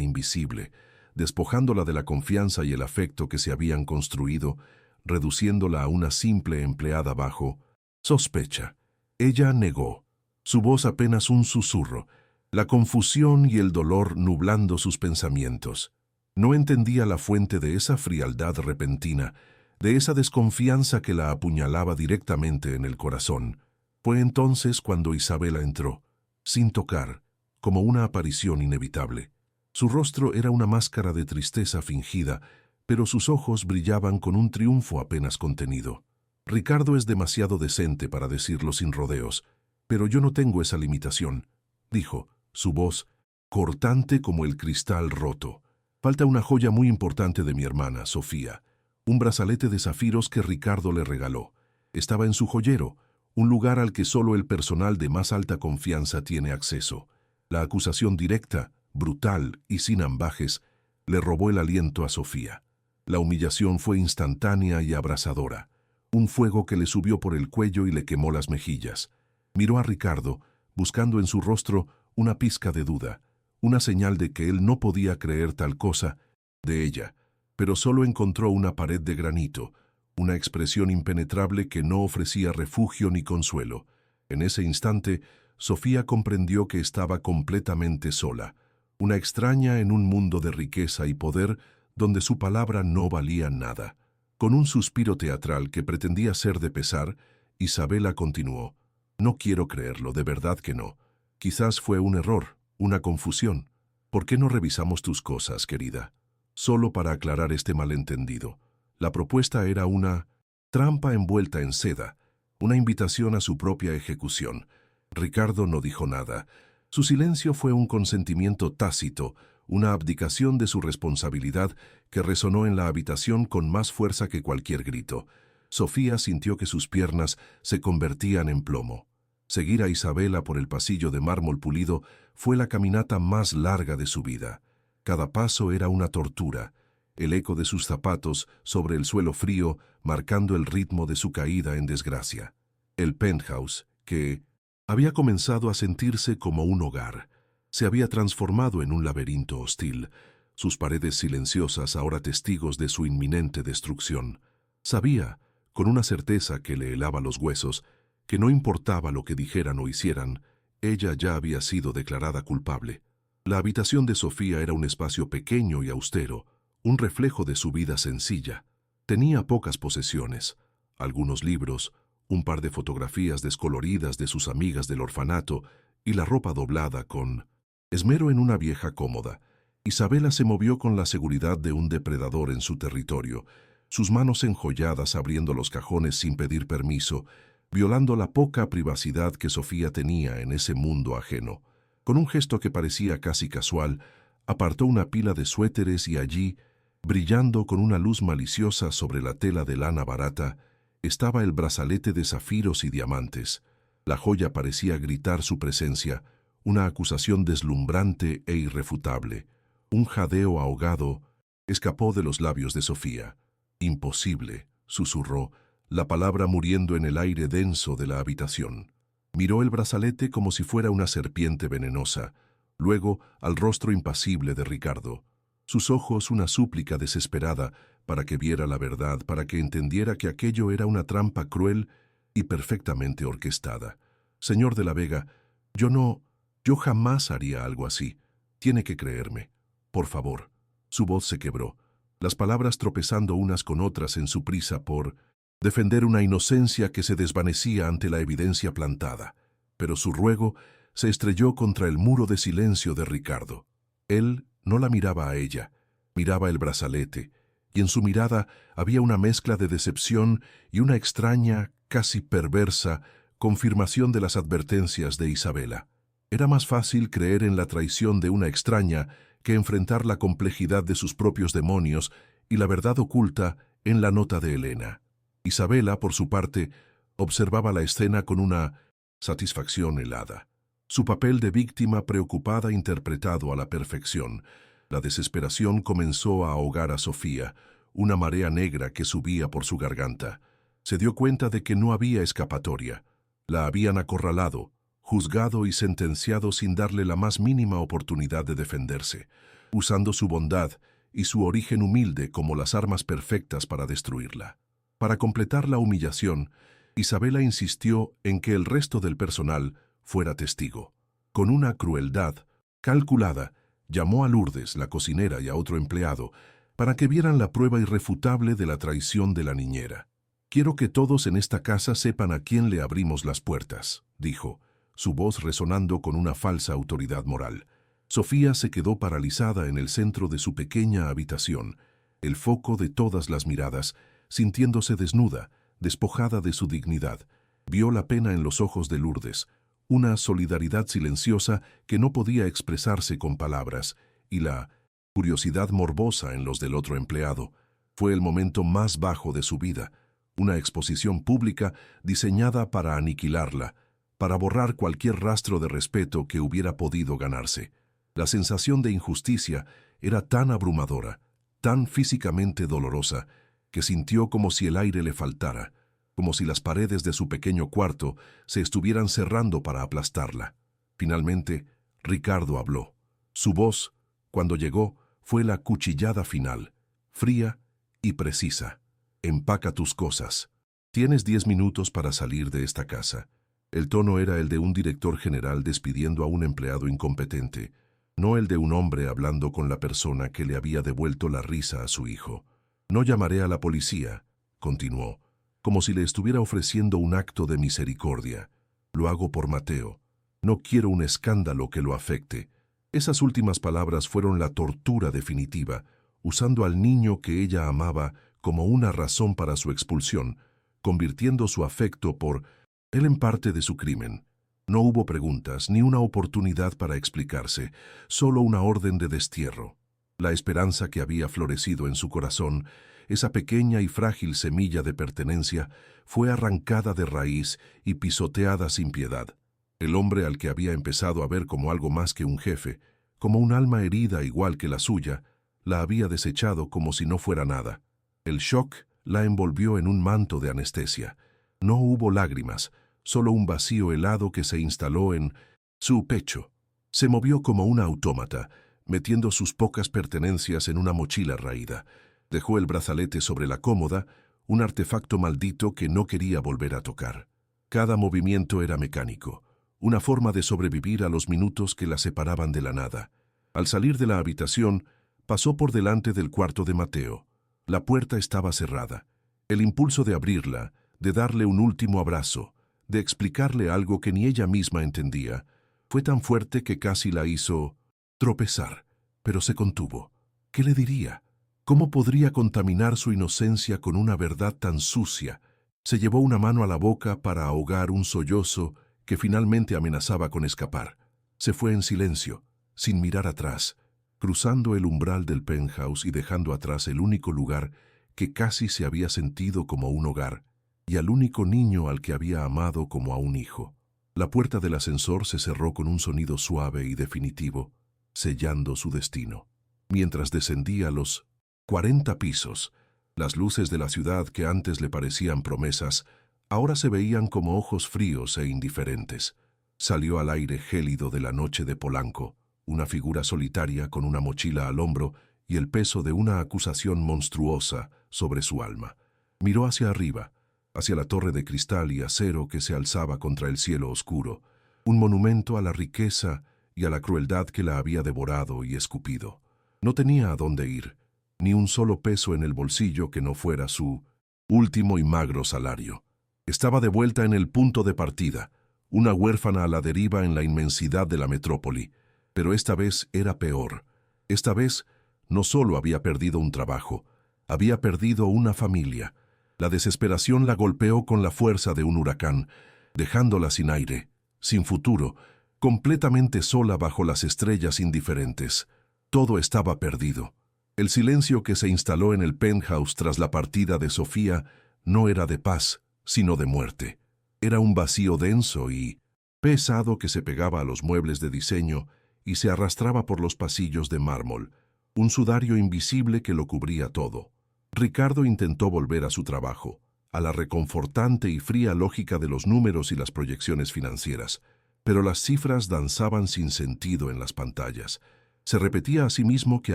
invisible, despojándola de la confianza y el afecto que se habían construido, reduciéndola a una simple empleada bajo sospecha. Ella negó, su voz apenas un susurro, la confusión y el dolor nublando sus pensamientos. No entendía la fuente de esa frialdad repentina, de esa desconfianza que la apuñalaba directamente en el corazón. Fue entonces cuando Isabela entró, sin tocar, como una aparición inevitable. Su rostro era una máscara de tristeza fingida, pero sus ojos brillaban con un triunfo apenas contenido. Ricardo es demasiado decente para decirlo sin rodeos, pero yo no tengo esa limitación, dijo, su voz cortante como el cristal roto. Falta una joya muy importante de mi hermana, Sofía, un brazalete de zafiros que Ricardo le regaló. Estaba en su joyero, un lugar al que solo el personal de más alta confianza tiene acceso. La acusación directa, brutal y sin ambajes, le robó el aliento a Sofía. La humillación fue instantánea y abrasadora. Un fuego que le subió por el cuello y le quemó las mejillas. Miró a Ricardo, buscando en su rostro una pizca de duda, una señal de que él no podía creer tal cosa de ella, pero solo encontró una pared de granito, una expresión impenetrable que no ofrecía refugio ni consuelo. En ese instante, Sofía comprendió que estaba completamente sola, una extraña en un mundo de riqueza y poder donde su palabra no valía nada. Con un suspiro teatral que pretendía ser de pesar, Isabela continuó: «No quiero creerlo, de verdad que no. Quizás fue un error, una confusión. ¿Por qué no revisamos tus cosas, querida? Solo para aclarar este malentendido». La propuesta era una trampa envuelta en seda, una invitación a su propia ejecución. Ricardo no dijo nada. Su silencio fue un consentimiento tácito, una abdicación de su responsabilidad que resonó en la habitación con más fuerza que cualquier grito. Sofía sintió que sus piernas se convertían en plomo. Seguir a Isabela por el pasillo de mármol pulido fue la caminata más larga de su vida. Cada paso era una tortura, el eco de sus zapatos sobre el suelo frío marcando el ritmo de su caída en desgracia. El penthouse, que había comenzado a sentirse como un hogar, se había transformado en un laberinto hostil, sus paredes silenciosas ahora testigos de su inminente destrucción. Sabía, con una certeza que le helaba los huesos, que no importaba lo que dijeran o hicieran, ella ya había sido declarada culpable. La habitación de Sofía era un espacio pequeño y austero, un reflejo de su vida sencilla. Tenía pocas posesiones, algunos libros, un par de fotografías descoloridas de sus amigas del orfanato y la ropa doblada con esmero en una vieja cómoda. Isabela se movió con la seguridad de un depredador en su territorio, sus manos enjolladas abriendo los cajones sin pedir permiso, violando la poca privacidad que Sofía tenía en ese mundo ajeno. Con un gesto que parecía casi casual, apartó una pila de suéteres y allí, brillando con una luz maliciosa sobre la tela de lana barata, estaba el brazalete de zafiros y diamantes. La joya parecía gritar su presencia, una acusación deslumbrante e irrefutable. Un jadeo ahogado escapó de los labios de Sofía. «Imposible», susurró, la palabra muriendo en el aire denso de la habitación. Miró el brazalete como si fuera una serpiente venenosa, luego al rostro impasible de Ricardo. Sus ojos una súplica desesperada para que viera la verdad, para que entendiera que aquello era una trampa cruel y perfectamente orquestada. «Señor de la Vega, yo jamás haría algo así. Tiene que creerme. Por favor». Su voz se quebró, las palabras tropezando unas con otras en su prisa por defender una inocencia que se desvanecía ante la evidencia plantada. Pero su ruego se estrelló contra el muro de silencio de Ricardo. Él no la miraba a ella, miraba el brazalete, y en su mirada había una mezcla de decepción y una extraña, casi perversa, confirmación de las advertencias de Isabela. Era más fácil creer en la traición de una extraña que enfrentar la complejidad de sus propios demonios y la verdad oculta en la nota de Elena. Isabela, por su parte, observaba la escena con una satisfacción helada. Su papel de víctima preocupada interpretado a la perfección. La desesperación comenzó a ahogar a Sofía, una marea negra que subía por su garganta. Se dio cuenta de que no había escapatoria. La habían acorralado, juzgado y sentenciado sin darle la más mínima oportunidad de defenderse, usando su bondad y su origen humilde como las armas perfectas para destruirla. Para completar la humillación, Isabela insistió en que el resto del personal fuera testigo. Con una crueldad calculada, llamó a Lourdes, la cocinera, y a otro empleado, para que vieran la prueba irrefutable de la traición de la niñera. «Quiero que todos en esta casa sepan a quién le abrimos las puertas», dijo. su voz resonando con una falsa autoridad moral. Sofía se quedó paralizada en el centro de su pequeña habitación, el foco de todas las miradas, sintiéndose desnuda, despojada de su dignidad. Vio la pena en los ojos de Lourdes, una solidaridad silenciosa que no podía expresarse con palabras, y la curiosidad morbosa en los del otro empleado. Fue el momento más bajo de su vida, una exposición pública diseñada para aniquilarla, para borrar cualquier rastro de respeto que hubiera podido ganarse. La sensación de injusticia era tan abrumadora, tan físicamente dolorosa, que sintió como si el aire le faltara, como si las paredes de su pequeño cuarto se estuvieran cerrando para aplastarla. Finalmente, Ricardo habló. Su voz, cuando llegó, fue la cuchillada final, fría y precisa. Empaca tus cosas. Tienes 10 minutos para salir de esta casa. El tono era el de un director general despidiendo a un empleado incompetente, no el de un hombre hablando con la persona que le había devuelto la risa a su hijo. No llamaré a la policía, continuó, como si le estuviera ofreciendo un acto de misericordia. Lo hago por Mateo. No quiero un escándalo que lo afecte. Esas últimas palabras fueron la tortura definitiva, usando al niño que ella amaba como una razón para su expulsión, convirtiendo su afecto por él en parte de su crimen. No hubo preguntas, ni una oportunidad para explicarse, solo una orden de destierro. La esperanza que había florecido en su corazón, esa pequeña y frágil semilla de pertenencia, fue arrancada de raíz y pisoteada sin piedad. El hombre al que había empezado a ver como algo más que un jefe, como un alma herida igual que la suya, la había desechado como si no fuera nada. El shock la envolvió en un manto de anestesia. No hubo lágrimas, solo un vacío helado que se instaló en su pecho. Se movió como una autómata, metiendo sus pocas pertenencias en una mochila raída. Dejó el brazalete sobre la cómoda, un artefacto maldito que no quería volver a tocar. Cada movimiento era mecánico, una forma de sobrevivir a los minutos que la separaban de la nada. Al salir de la habitación, pasó por delante del cuarto de Mateo. La puerta estaba cerrada. El impulso de abrirla, de darle un último abrazo, de explicarle algo que ni ella misma entendía, fue tan fuerte que casi la hizo tropezar, pero se contuvo. ¿Qué le diría? ¿Cómo podría contaminar su inocencia con una verdad tan sucia? Se llevó una mano a la boca para ahogar un sollozo que finalmente amenazaba con escapar. Se fue en silencio, sin mirar atrás, cruzando el umbral del penthouse y dejando atrás el único lugar que casi se había sentido como un hogar, y al único niño al que había amado como a un hijo. La puerta del ascensor se cerró con un sonido suave y definitivo, sellando su destino. Mientras descendía los 40 pisos, las luces de la ciudad que antes le parecían promesas, ahora se veían como ojos fríos e indiferentes. Salió al aire gélido de la noche de Polanco, una figura solitaria con una mochila al hombro y el peso de una acusación monstruosa sobre su alma. Miró hacia arriba, hacia la torre de cristal y acero que se alzaba contra el cielo oscuro, un monumento a la riqueza y a la crueldad que la había devorado y escupido. No tenía a dónde ir, ni un solo peso en el bolsillo que no fuera su último y magro salario. Estaba de vuelta en el punto de partida, una huérfana a la deriva en la inmensidad de la metrópoli, pero esta vez era peor. Esta vez no solo había perdido un trabajo, había perdido una familia. La desesperación la golpeó con la fuerza de un huracán, dejándola sin aire, sin futuro, completamente sola bajo las estrellas indiferentes. Todo estaba perdido. El silencio que se instaló en el penthouse tras la partida de Sofía no era de paz, sino de muerte. Era un vacío denso y pesado que se pegaba a los muebles de diseño y se arrastraba por los pasillos de mármol, un sudario invisible que lo cubría todo. Ricardo intentó volver a su trabajo, a la reconfortante y fría lógica de los números y las proyecciones financieras, pero las cifras danzaban sin sentido en las pantallas. Se repetía a sí mismo que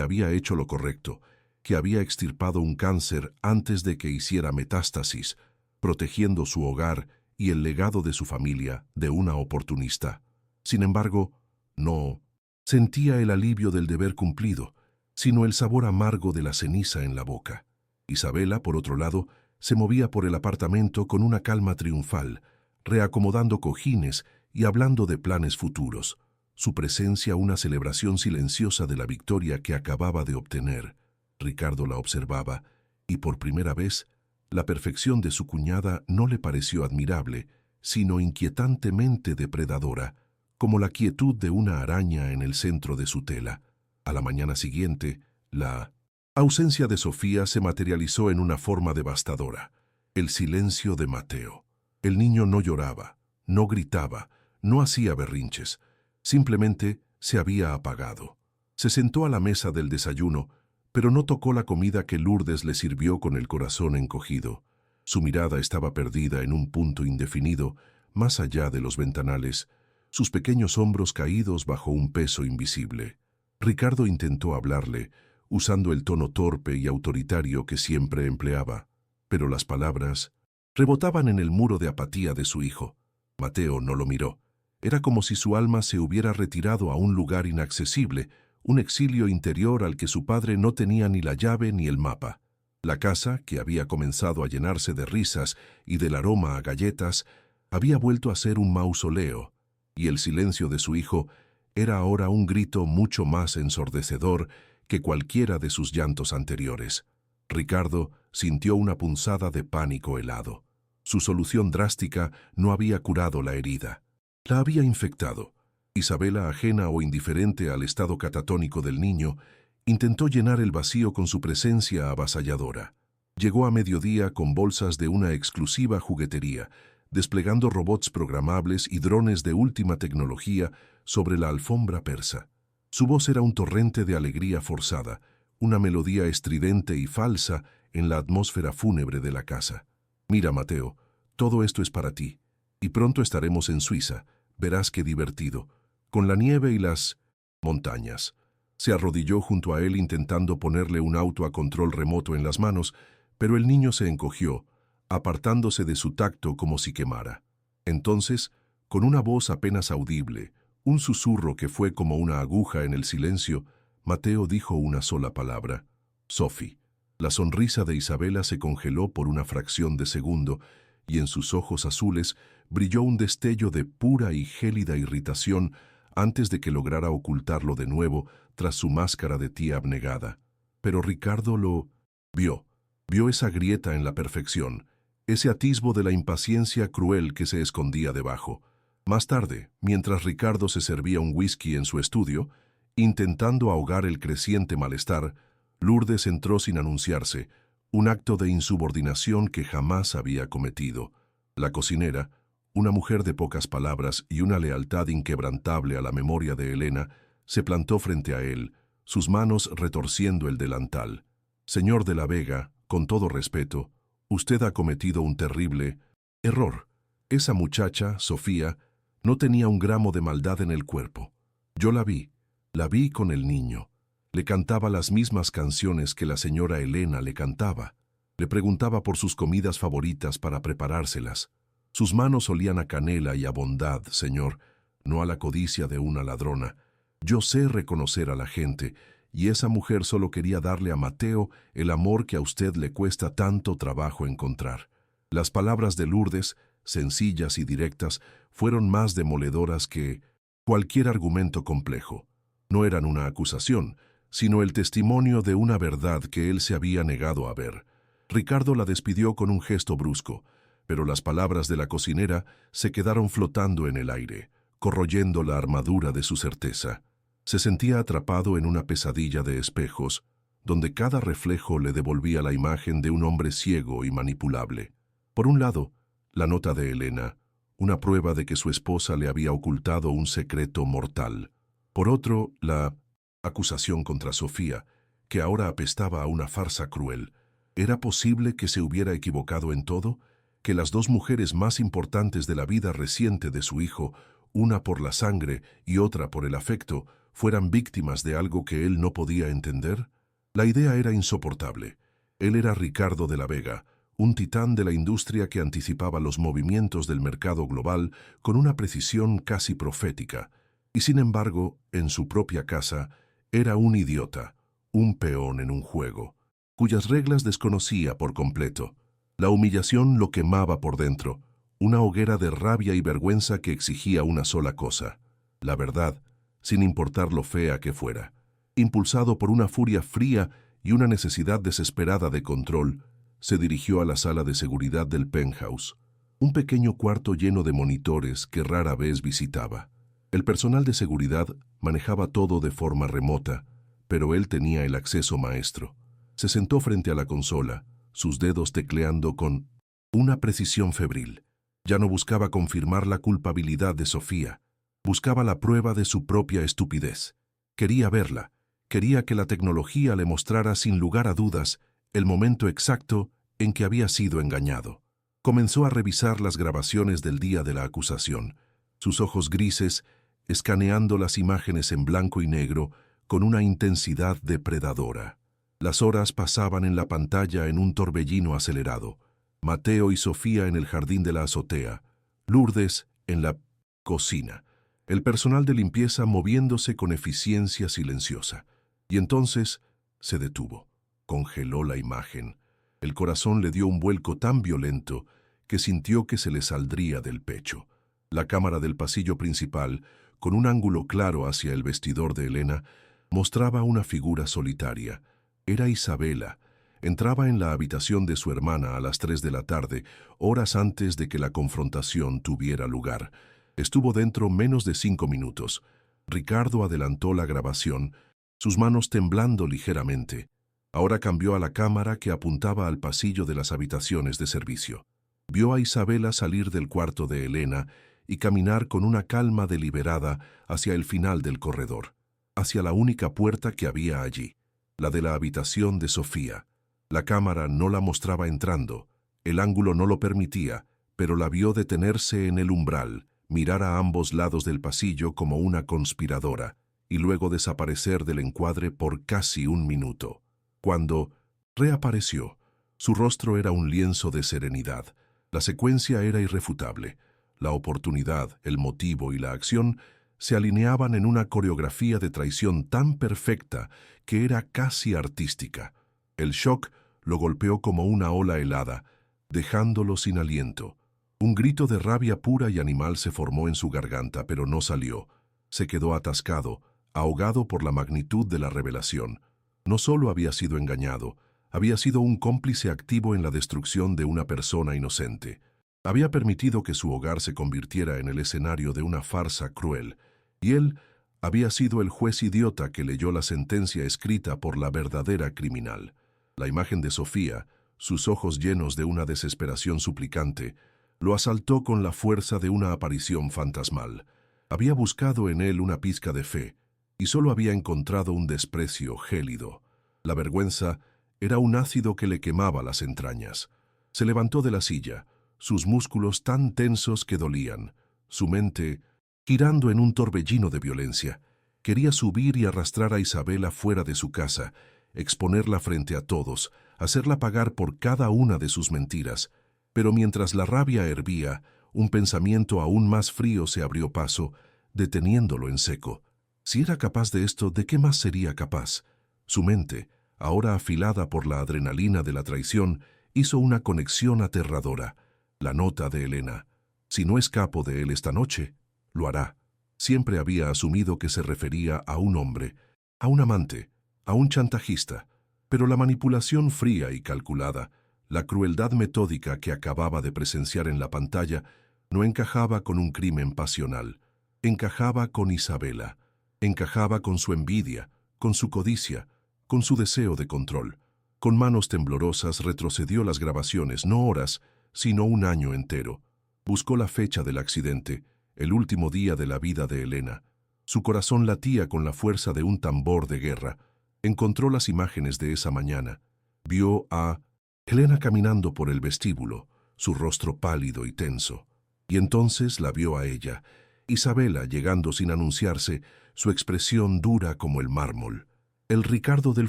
había hecho lo correcto, que había extirpado un cáncer antes de que hiciera metástasis, protegiendo su hogar y el legado de su familia de una oportunista. Sin embargo, no sentía el alivio del deber cumplido, sino el sabor amargo de la ceniza en la boca. Isabela, por otro lado, se movía por el apartamento con una calma triunfal, reacomodando cojines y hablando de planes futuros, su presencia una celebración silenciosa de la victoria que acababa de obtener. Ricardo la observaba, y por primera vez, la perfección de su cuñada no le pareció admirable, sino inquietantemente depredadora, como la quietud de una araña en el centro de su tela. A la mañana siguiente, la ausencia de Sofía se materializó en una forma devastadora: el silencio de Mateo. El niño no lloraba, no gritaba, no hacía berrinches. Simplemente se había apagado. Se sentó a la mesa del desayuno, pero no tocó la comida que Lourdes le sirvió con el corazón encogido. Su mirada estaba perdida en un punto indefinido, más allá de los ventanales, sus pequeños hombros caídos bajo un peso invisible. Ricardo intentó hablarle, usando el tono torpe y autoritario que siempre empleaba, pero las palabras rebotaban en el muro de apatía de su hijo. Mateo no lo miró. Era como si su alma se hubiera retirado a un lugar inaccesible, un exilio interior al que su padre no tenía ni la llave ni el mapa. La casa, que había comenzado a llenarse de risas y del aroma a galletas, había vuelto a ser un mausoleo, y el silencio de su hijo era ahora un grito mucho más ensordecedor que cualquiera de sus llantos anteriores. Ricardo sintió una punzada de pánico helado. Su solución drástica no había curado la herida. La había infectado. Isabela, ajena o indiferente al estado catatónico del niño, intentó llenar el vacío con su presencia avasalladora. Llegó a mediodía con bolsas de una exclusiva juguetería, desplegando robots programables y drones de última tecnología sobre la alfombra persa. Su voz era un torrente de alegría forzada, una melodía estridente y falsa en la atmósfera fúnebre de la casa. «Mira, Mateo, todo esto es para ti, y pronto estaremos en Suiza. Verás qué divertido, con la nieve y las montañas». Se arrodilló junto a él intentando ponerle un auto a control remoto en las manos, pero el niño se encogió, apartándose de su tacto como si quemara. Entonces, con una voz apenas audible, un susurro que fue como una aguja en el silencio, Mateo dijo una sola palabra: «Sophie». La sonrisa de Isabela se congeló por una fracción de segundo, y en sus ojos azules brilló un destello de pura y gélida irritación antes de que lograra ocultarlo de nuevo tras su máscara de tía abnegada. Pero Ricardo lo vio. Vio esa grieta en la perfección, ese atisbo de la impaciencia cruel que se escondía debajo. Más tarde, mientras Ricardo se servía un whisky en su estudio, intentando ahogar el creciente malestar, Lourdes entró sin anunciarse, un acto de insubordinación que jamás había cometido. La cocinera, una mujer de pocas palabras y una lealtad inquebrantable a la memoria de Elena, se plantó frente a él, sus manos retorciendo el delantal. «Señor de la Vega, con todo respeto, usted ha cometido un terrible error. Esa muchacha, Sofía, no tenía un gramo de maldad en el cuerpo. Yo la vi con el niño. Le cantaba las mismas canciones que la señora Elena le cantaba. Le preguntaba por sus comidas favoritas para preparárselas. Sus manos olían a canela y a bondad, señor, no a la codicia de una ladrona. Yo sé reconocer a la gente, y esa mujer solo quería darle a Mateo el amor que a usted le cuesta tanto trabajo encontrar». Las palabras de Lourdes, sencillas y directas, fueron más demoledoras que cualquier argumento complejo. No eran una acusación, sino el testimonio de una verdad que él se había negado a ver. Ricardo la despidió con un gesto brusco, pero las palabras de la cocinera se quedaron flotando en el aire, corroyendo la armadura de su certeza. Se sentía atrapado en una pesadilla de espejos, donde cada reflejo le devolvía la imagen de un hombre ciego y manipulable. Por un lado, la nota de Elena, una prueba de que su esposa le había ocultado un secreto mortal. Por otro, la acusación contra Sofía, que ahora apestaba a una farsa cruel. ¿Era posible que se hubiera equivocado en todo? ¿Que las dos mujeres más importantes de la vida reciente de su hijo, una por la sangre y otra por el afecto, fueran víctimas de algo que él no podía entender? La idea era insoportable. Él era Ricardo de la Vega, un titán de la industria que anticipaba los movimientos del mercado global con una precisión casi profética, y sin embargo, en su propia casa, era un idiota, un peón en un juego, cuyas reglas desconocía por completo. La humillación lo quemaba por dentro, una hoguera de rabia y vergüenza que exigía una sola cosa: la verdad, sin importar lo fea que fuera. Impulsado por una furia fría y una necesidad desesperada de control, se dirigió a la sala de seguridad del penthouse, un pequeño cuarto lleno de monitores que rara vez visitaba. El personal de seguridad manejaba todo de forma remota, pero él tenía el acceso maestro. Se sentó frente a la consola, sus dedos tecleando con una precisión febril. Ya no buscaba confirmar la culpabilidad de Sofía, buscaba la prueba de su propia estupidez. Quería verla, quería que la tecnología le mostrara sin lugar a dudas el momento exacto en que había sido engañado. Comenzó a revisar las grabaciones del día de la acusación, sus ojos grises escaneando las imágenes en blanco y negro con una intensidad depredadora. Las horas pasaban en la pantalla en un torbellino acelerado. Mateo y Sofía en el jardín de la azotea, Lourdes en la cocina, el personal de limpieza moviéndose con eficiencia silenciosa. Y entonces se detuvo, congeló la imagen. El corazón le dio un vuelco tan violento que sintió que se le saldría del pecho. La cámara del pasillo principal, con un ángulo claro hacia el vestidor de Elena, mostraba una figura solitaria. Era Isabela. Entraba en la habitación de su hermana a las 3 de la tarde, horas antes de que la confrontación tuviera lugar. Estuvo dentro menos de 5 minutos. Ricardo adelantó la grabación, sus manos temblando ligeramente. Ahora cambió a la cámara que apuntaba al pasillo de las habitaciones de servicio. Vio a Isabela salir del cuarto de Elena y caminar con una calma deliberada hacia el final del corredor, hacia la única puerta que había allí, la de la habitación de Sofía. La cámara no la mostraba entrando, el ángulo no lo permitía, pero la vio detenerse en el umbral, mirar a ambos lados del pasillo como una conspiradora, y luego desaparecer del encuadre por casi un minuto. Cuando reapareció, su rostro era un lienzo de serenidad. La secuencia era irrefutable. La oportunidad, el motivo y la acción se alineaban en una coreografía de traición tan perfecta que era casi artística. El shock lo golpeó como una ola helada, dejándolo sin aliento. Un grito de rabia pura y animal se formó en su garganta, pero no salió. Se quedó atascado, ahogado por la magnitud de la revelación. No solo había sido engañado, había sido un cómplice activo en la destrucción de una persona inocente. Había permitido que su hogar se convirtiera en el escenario de una farsa cruel, y él había sido el juez idiota que leyó la sentencia escrita por la verdadera criminal. La imagen de Sofía, sus ojos llenos de una desesperación suplicante, lo asaltó con la fuerza de una aparición fantasmal. Había buscado en él una pizca de fe, y solo había encontrado un desprecio gélido. La vergüenza era un ácido que le quemaba las entrañas. Se levantó de la silla, sus músculos tan tensos que dolían, su mente girando en un torbellino de violencia. Quería subir y arrastrar a Isabela fuera de su casa, exponerla frente a todos, hacerla pagar por cada una de sus mentiras. Pero mientras la rabia hervía, un pensamiento aún más frío se abrió paso, deteniéndolo en seco. Si era capaz de esto, ¿de qué más sería capaz? Su mente, ahora afilada por la adrenalina de la traición, hizo una conexión aterradora. La nota de Elena: si no escapo de él esta noche, lo hará. Siempre había asumido que se refería a un hombre, a un amante, a un chantajista. Pero la manipulación fría y calculada, la crueldad metódica que acababa de presenciar en la pantalla, no encajaba con un crimen pasional. Encajaba con Isabela. Encajaba con su envidia, con su codicia, con su deseo de control. Con manos temblorosas retrocedió las grabaciones, no horas, sino un año entero. Buscó la fecha del accidente, el último día de la vida de Elena. Su corazón latía con la fuerza de un tambor de guerra. Encontró las imágenes de esa mañana. Vio a Elena caminando por el vestíbulo, su rostro pálido y tenso. Y entonces la vio a ella, Isabela llegando sin anunciarse, su expresión dura como el mármol. El Ricardo del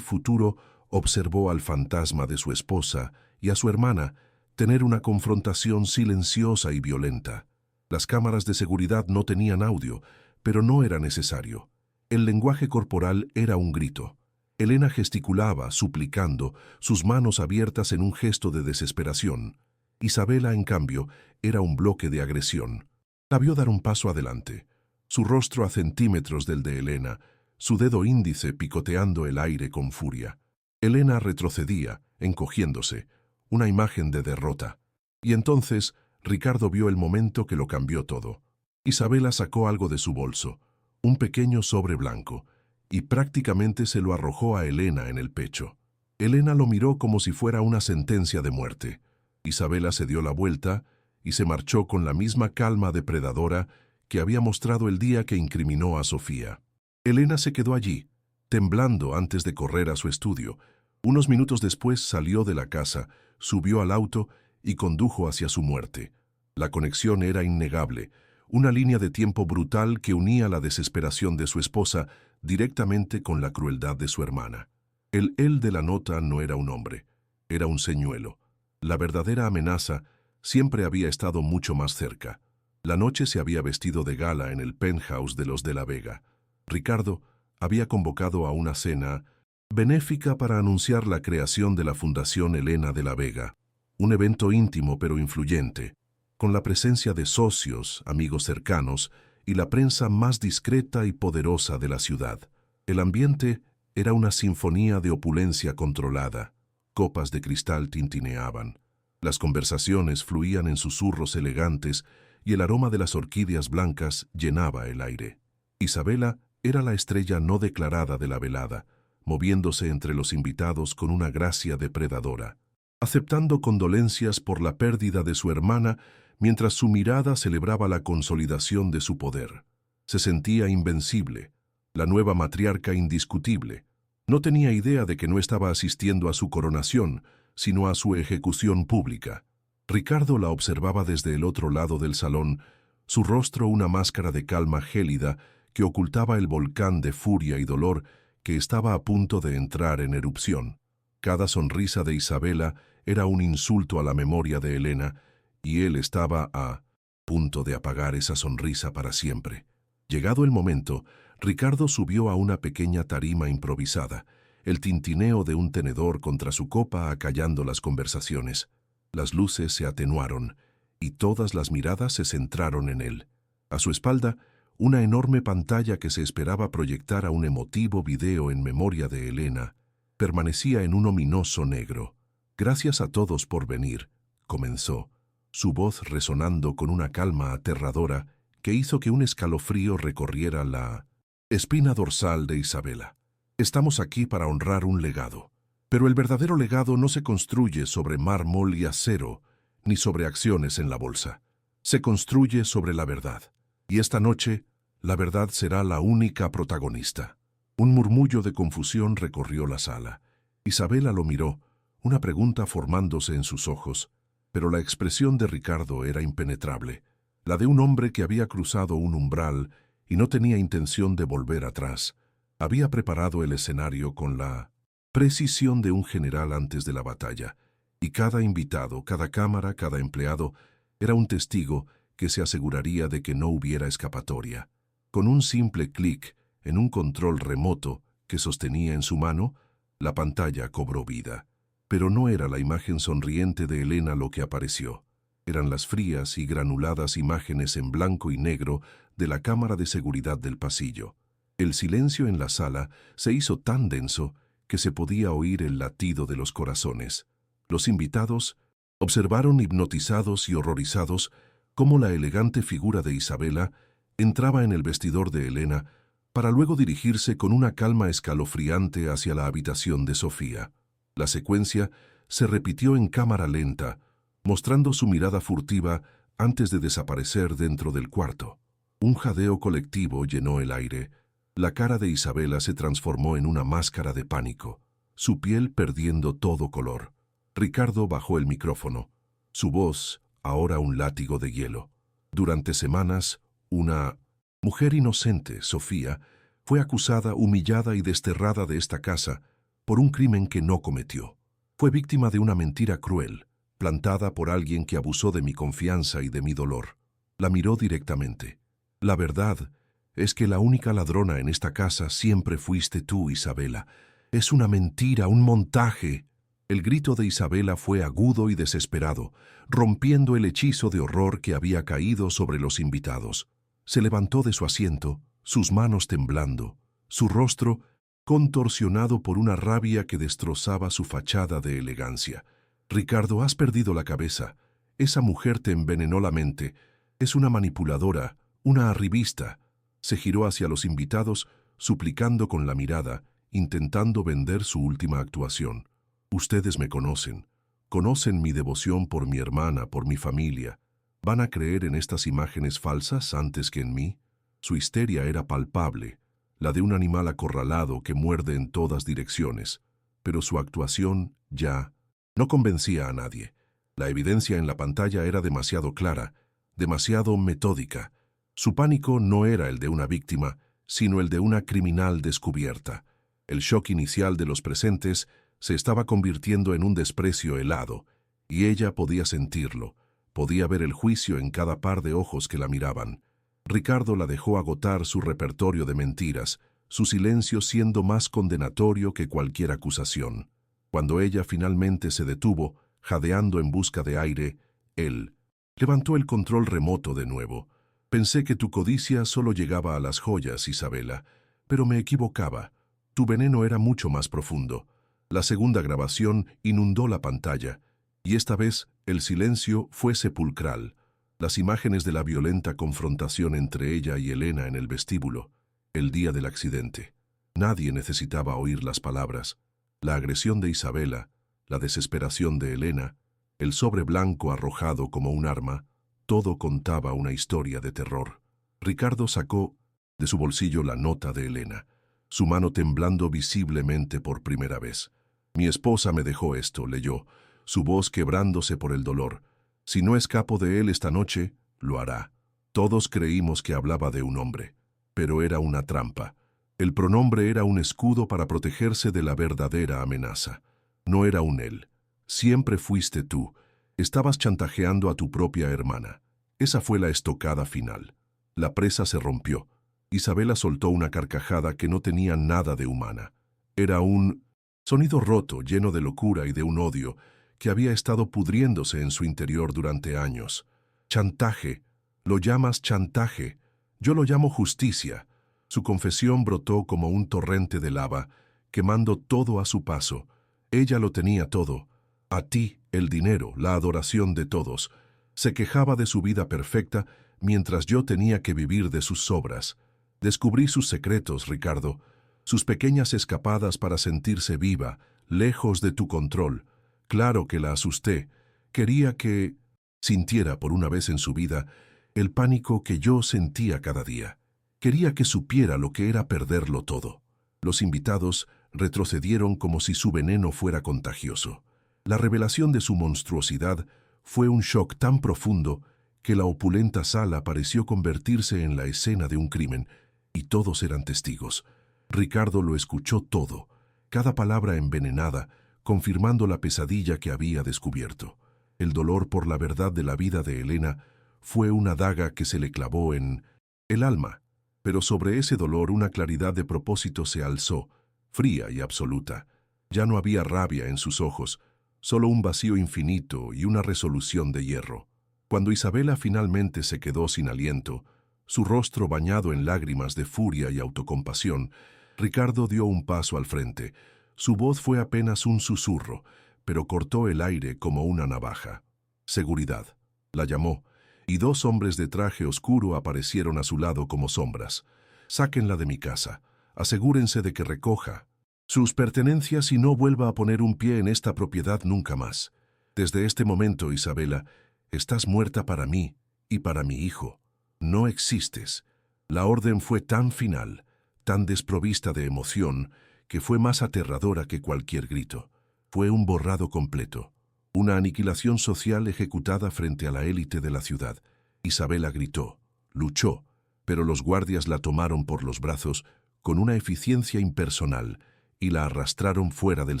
futuro observó al fantasma de su esposa y a su hermana tener una confrontación silenciosa y violenta. Las cámaras de seguridad no tenían audio, pero no era necesario. El lenguaje corporal era un grito. Elena gesticulaba, suplicando, sus manos abiertas en un gesto de desesperación. Isabela, en cambio, era un bloque de agresión. La vio dar un paso adelante, su rostro a centímetros del de Elena, su dedo índice picoteando el aire con furia. Elena retrocedía, encogiéndose, una imagen de derrota. Y entonces Ricardo vio el momento que lo cambió todo. Isabela sacó algo de su bolso, un pequeño sobre blanco, y prácticamente se lo arrojó a Elena en el pecho. Elena lo miró como si fuera una sentencia de muerte. Isabela se dio la vuelta y se marchó con la misma calma depredadora que había mostrado el día que incriminó a Sofía. Elena se quedó allí, temblando antes de correr a su estudio. Unos minutos después salió de la casa, subió al auto y condujo hacia su muerte. La conexión era innegable, una línea de tiempo brutal que unía la desesperación de su esposa directamente con la crueldad de su hermana. El él de la nota no era un hombre, era un señuelo. La verdadera amenaza siempre había estado mucho más cerca. La noche se había vestido de gala en el penthouse de los de la Vega. Ricardo había convocado a una cena benéfica para anunciar la creación de la Fundación Elena de la Vega, un evento íntimo pero influyente, con la presencia de socios, amigos cercanos y la prensa más discreta y poderosa de la ciudad. El ambiente era una sinfonía de opulencia controlada. Copas de cristal tintineaban. Las conversaciones fluían en susurros elegantes y el aroma de las orquídeas blancas llenaba el aire. Isabela era la estrella no declarada de la velada, moviéndose entre los invitados con una gracia depredadora, aceptando condolencias por la pérdida de su hermana mientras su mirada celebraba la consolidación de su poder. Se sentía invencible, la nueva matriarca indiscutible. No tenía idea de que no estaba asistiendo a su coronación, sino a su ejecución pública. Ricardo la observaba desde el otro lado del salón, su rostro una máscara de calma gélida que ocultaba el volcán de furia y dolor que estaba a punto de entrar en erupción. Cada sonrisa de Isabela era un insulto a la memoria de Elena, y él estaba a punto de apagar esa sonrisa para siempre. Llegado el momento, Ricardo subió a una pequeña tarima improvisada, el tintineo de un tenedor contra su copa acallando las conversaciones. Las luces se atenuaron, y todas las miradas se centraron en él. A su espalda, una enorme pantalla que se esperaba proyectar a un emotivo video en memoria de Elena, permanecía en un ominoso negro. «Gracias a todos por venir», comenzó, su voz resonando con una calma aterradora que hizo que un escalofrío recorriera la espina dorsal de Isabela. «Estamos aquí para honrar un legado. Pero el verdadero legado no se construye sobre mármol y acero, ni sobre acciones en la bolsa. Se construye sobre la verdad. Y esta noche, la verdad será la única protagonista». Un murmullo de confusión recorrió la sala. Isabela lo miró, una pregunta formándose en sus ojos, pero la expresión de Ricardo era impenetrable, la de un hombre que había cruzado un umbral y no tenía intención de volver atrás. Había preparado el escenario con la precisión de un general antes de la batalla, y cada invitado, cada cámara, cada empleado era un testigo que se aseguraría de que no hubiera escapatoria. Con un simple clic en un control remoto que sostenía en su mano, la pantalla cobró vida. Pero no era la imagen sonriente de Elena lo que apareció. Eran las frías y granuladas imágenes en blanco y negro de la cámara de seguridad del pasillo. El silencio en la sala se hizo tan denso que se podía oír el latido de los corazones. Los invitados observaron hipnotizados y horrorizados cómo la elegante figura de Isabela entraba en el vestidor de Elena para luego dirigirse con una calma escalofriante hacia la habitación de Sofía. La secuencia se repitió en cámara lenta, mostrando su mirada furtiva antes de desaparecer dentro del cuarto. Un jadeo colectivo llenó el aire. La cara de Isabela se transformó en una máscara de pánico, su piel perdiendo todo color. Ricardo bajó el micrófono, su voz ahora un látigo de hielo. Durante semanas, una mujer inocente, Sofía, fue acusada, humillada y desterrada de esta casa por un crimen que no cometió. Fue víctima de una mentira cruel, plantada por alguien que abusó de mi confianza y de mi dolor. La miró directamente. La verdad es que la única ladrona en esta casa siempre fuiste tú, Isabela. Es una mentira, un montaje. El grito de Isabela fue agudo y desesperado, rompiendo el hechizo de horror que había caído sobre los invitados. Se levantó de su asiento, sus manos temblando, su rostro contorsionado por una rabia que destrozaba su fachada de elegancia. «Ricardo, has perdido la cabeza. Esa mujer te envenenó la mente. Es una manipuladora, una arribista». Se giró hacia los invitados, suplicando con la mirada, intentando vender su última actuación. «Ustedes me conocen. Conocen mi devoción por mi hermana, por mi familia. ¿Van a creer en estas imágenes falsas antes que en mí?» Su histeria era palpable, la de un animal acorralado que muerde en todas direcciones, pero su actuación ya no convencía a nadie. La evidencia en la pantalla era demasiado clara, demasiado metódica. Su pánico no era el de una víctima, sino el de una criminal descubierta. El shock inicial de los presentes se estaba convirtiendo en un desprecio helado, y ella podía sentirlo, podía ver el juicio en cada par de ojos que la miraban. Ricardo la dejó agotar su repertorio de mentiras, su silencio siendo más condenatorio que cualquier acusación. Cuando ella finalmente se detuvo, jadeando en busca de aire, él levantó el control remoto de nuevo. «Pensé que tu codicia solo llegaba a las joyas, Isabela, pero me equivocaba. Tu veneno era mucho más profundo». La segunda grabación inundó la pantalla, y esta vez el silencio fue sepulcral. Las imágenes de la violenta confrontación entre ella y Elena en el vestíbulo, el día del accidente. Nadie necesitaba oír las palabras. La agresión de Isabela, la desesperación de Elena, el sobre blanco arrojado como un arma, todo contaba una historia de terror. Ricardo sacó de su bolsillo la nota de Elena, su mano temblando visiblemente por primera vez. «Mi esposa me dejó esto», leyó, su voz quebrándose por el dolor. «Si no escapo de él esta noche, lo hará». Todos creímos que hablaba de un hombre, pero era una trampa. El pronombre era un escudo para protegerse de la verdadera amenaza. No era un él. Siempre fuiste tú. Estabas chantajeando a tu propia hermana. Esa fue la estocada final. La presa se rompió. Isabela soltó una carcajada que no tenía nada de humana. Era un sonido roto, lleno de locura y de un odio que había estado pudriéndose en su interior durante años. «Chantaje. Lo llamas chantaje. Yo lo llamo justicia». Su confesión brotó como un torrente de lava, quemando todo a su paso. Ella lo tenía todo. A ti, el dinero, la adoración de todos. Se quejaba de su vida perfecta, mientras yo tenía que vivir de sus sobras. Descubrí sus secretos, Ricardo, sus pequeñas escapadas para sentirse viva, lejos de tu control. Claro que la asusté. Quería que sintiera por una vez en su vida el pánico que yo sentía cada día. Quería que supiera lo que era perderlo todo. Los invitados retrocedieron como si su veneno fuera contagioso. La revelación de su monstruosidad fue un shock tan profundo que la opulenta sala pareció convertirse en la escena de un crimen, y todos eran testigos. Ricardo lo escuchó todo, cada palabra envenenada, confirmando la pesadilla que había descubierto. El dolor por la verdad de la vida de Elena fue una daga que se le clavó en el alma, pero sobre ese dolor una claridad de propósito se alzó, fría y absoluta. Ya no había rabia en sus ojos, solo un vacío infinito y una resolución de hierro. Cuando Isabela finalmente se quedó sin aliento, su rostro bañado en lágrimas de furia y autocompasión, Ricardo dio un paso al frente. Su voz fue apenas un susurro, pero cortó el aire como una navaja. «Seguridad», la llamó, y dos hombres de traje oscuro aparecieron a su lado como sombras. «Sáquenla de mi casa. Asegúrense de que recoja sus pertenencias y no vuelva a poner un pie en esta propiedad nunca más. Desde este momento, Isabela, estás muerta para mí y para mi hijo. No existes». La orden fue tan final, tan desprovista de emoción, que fue más aterradora que cualquier grito. Fue un borrado completo, una aniquilación social ejecutada frente a la élite de la ciudad. Isabela gritó, luchó, pero los guardias la tomaron por los brazos con una eficiencia impersonal y la arrastraron fuera del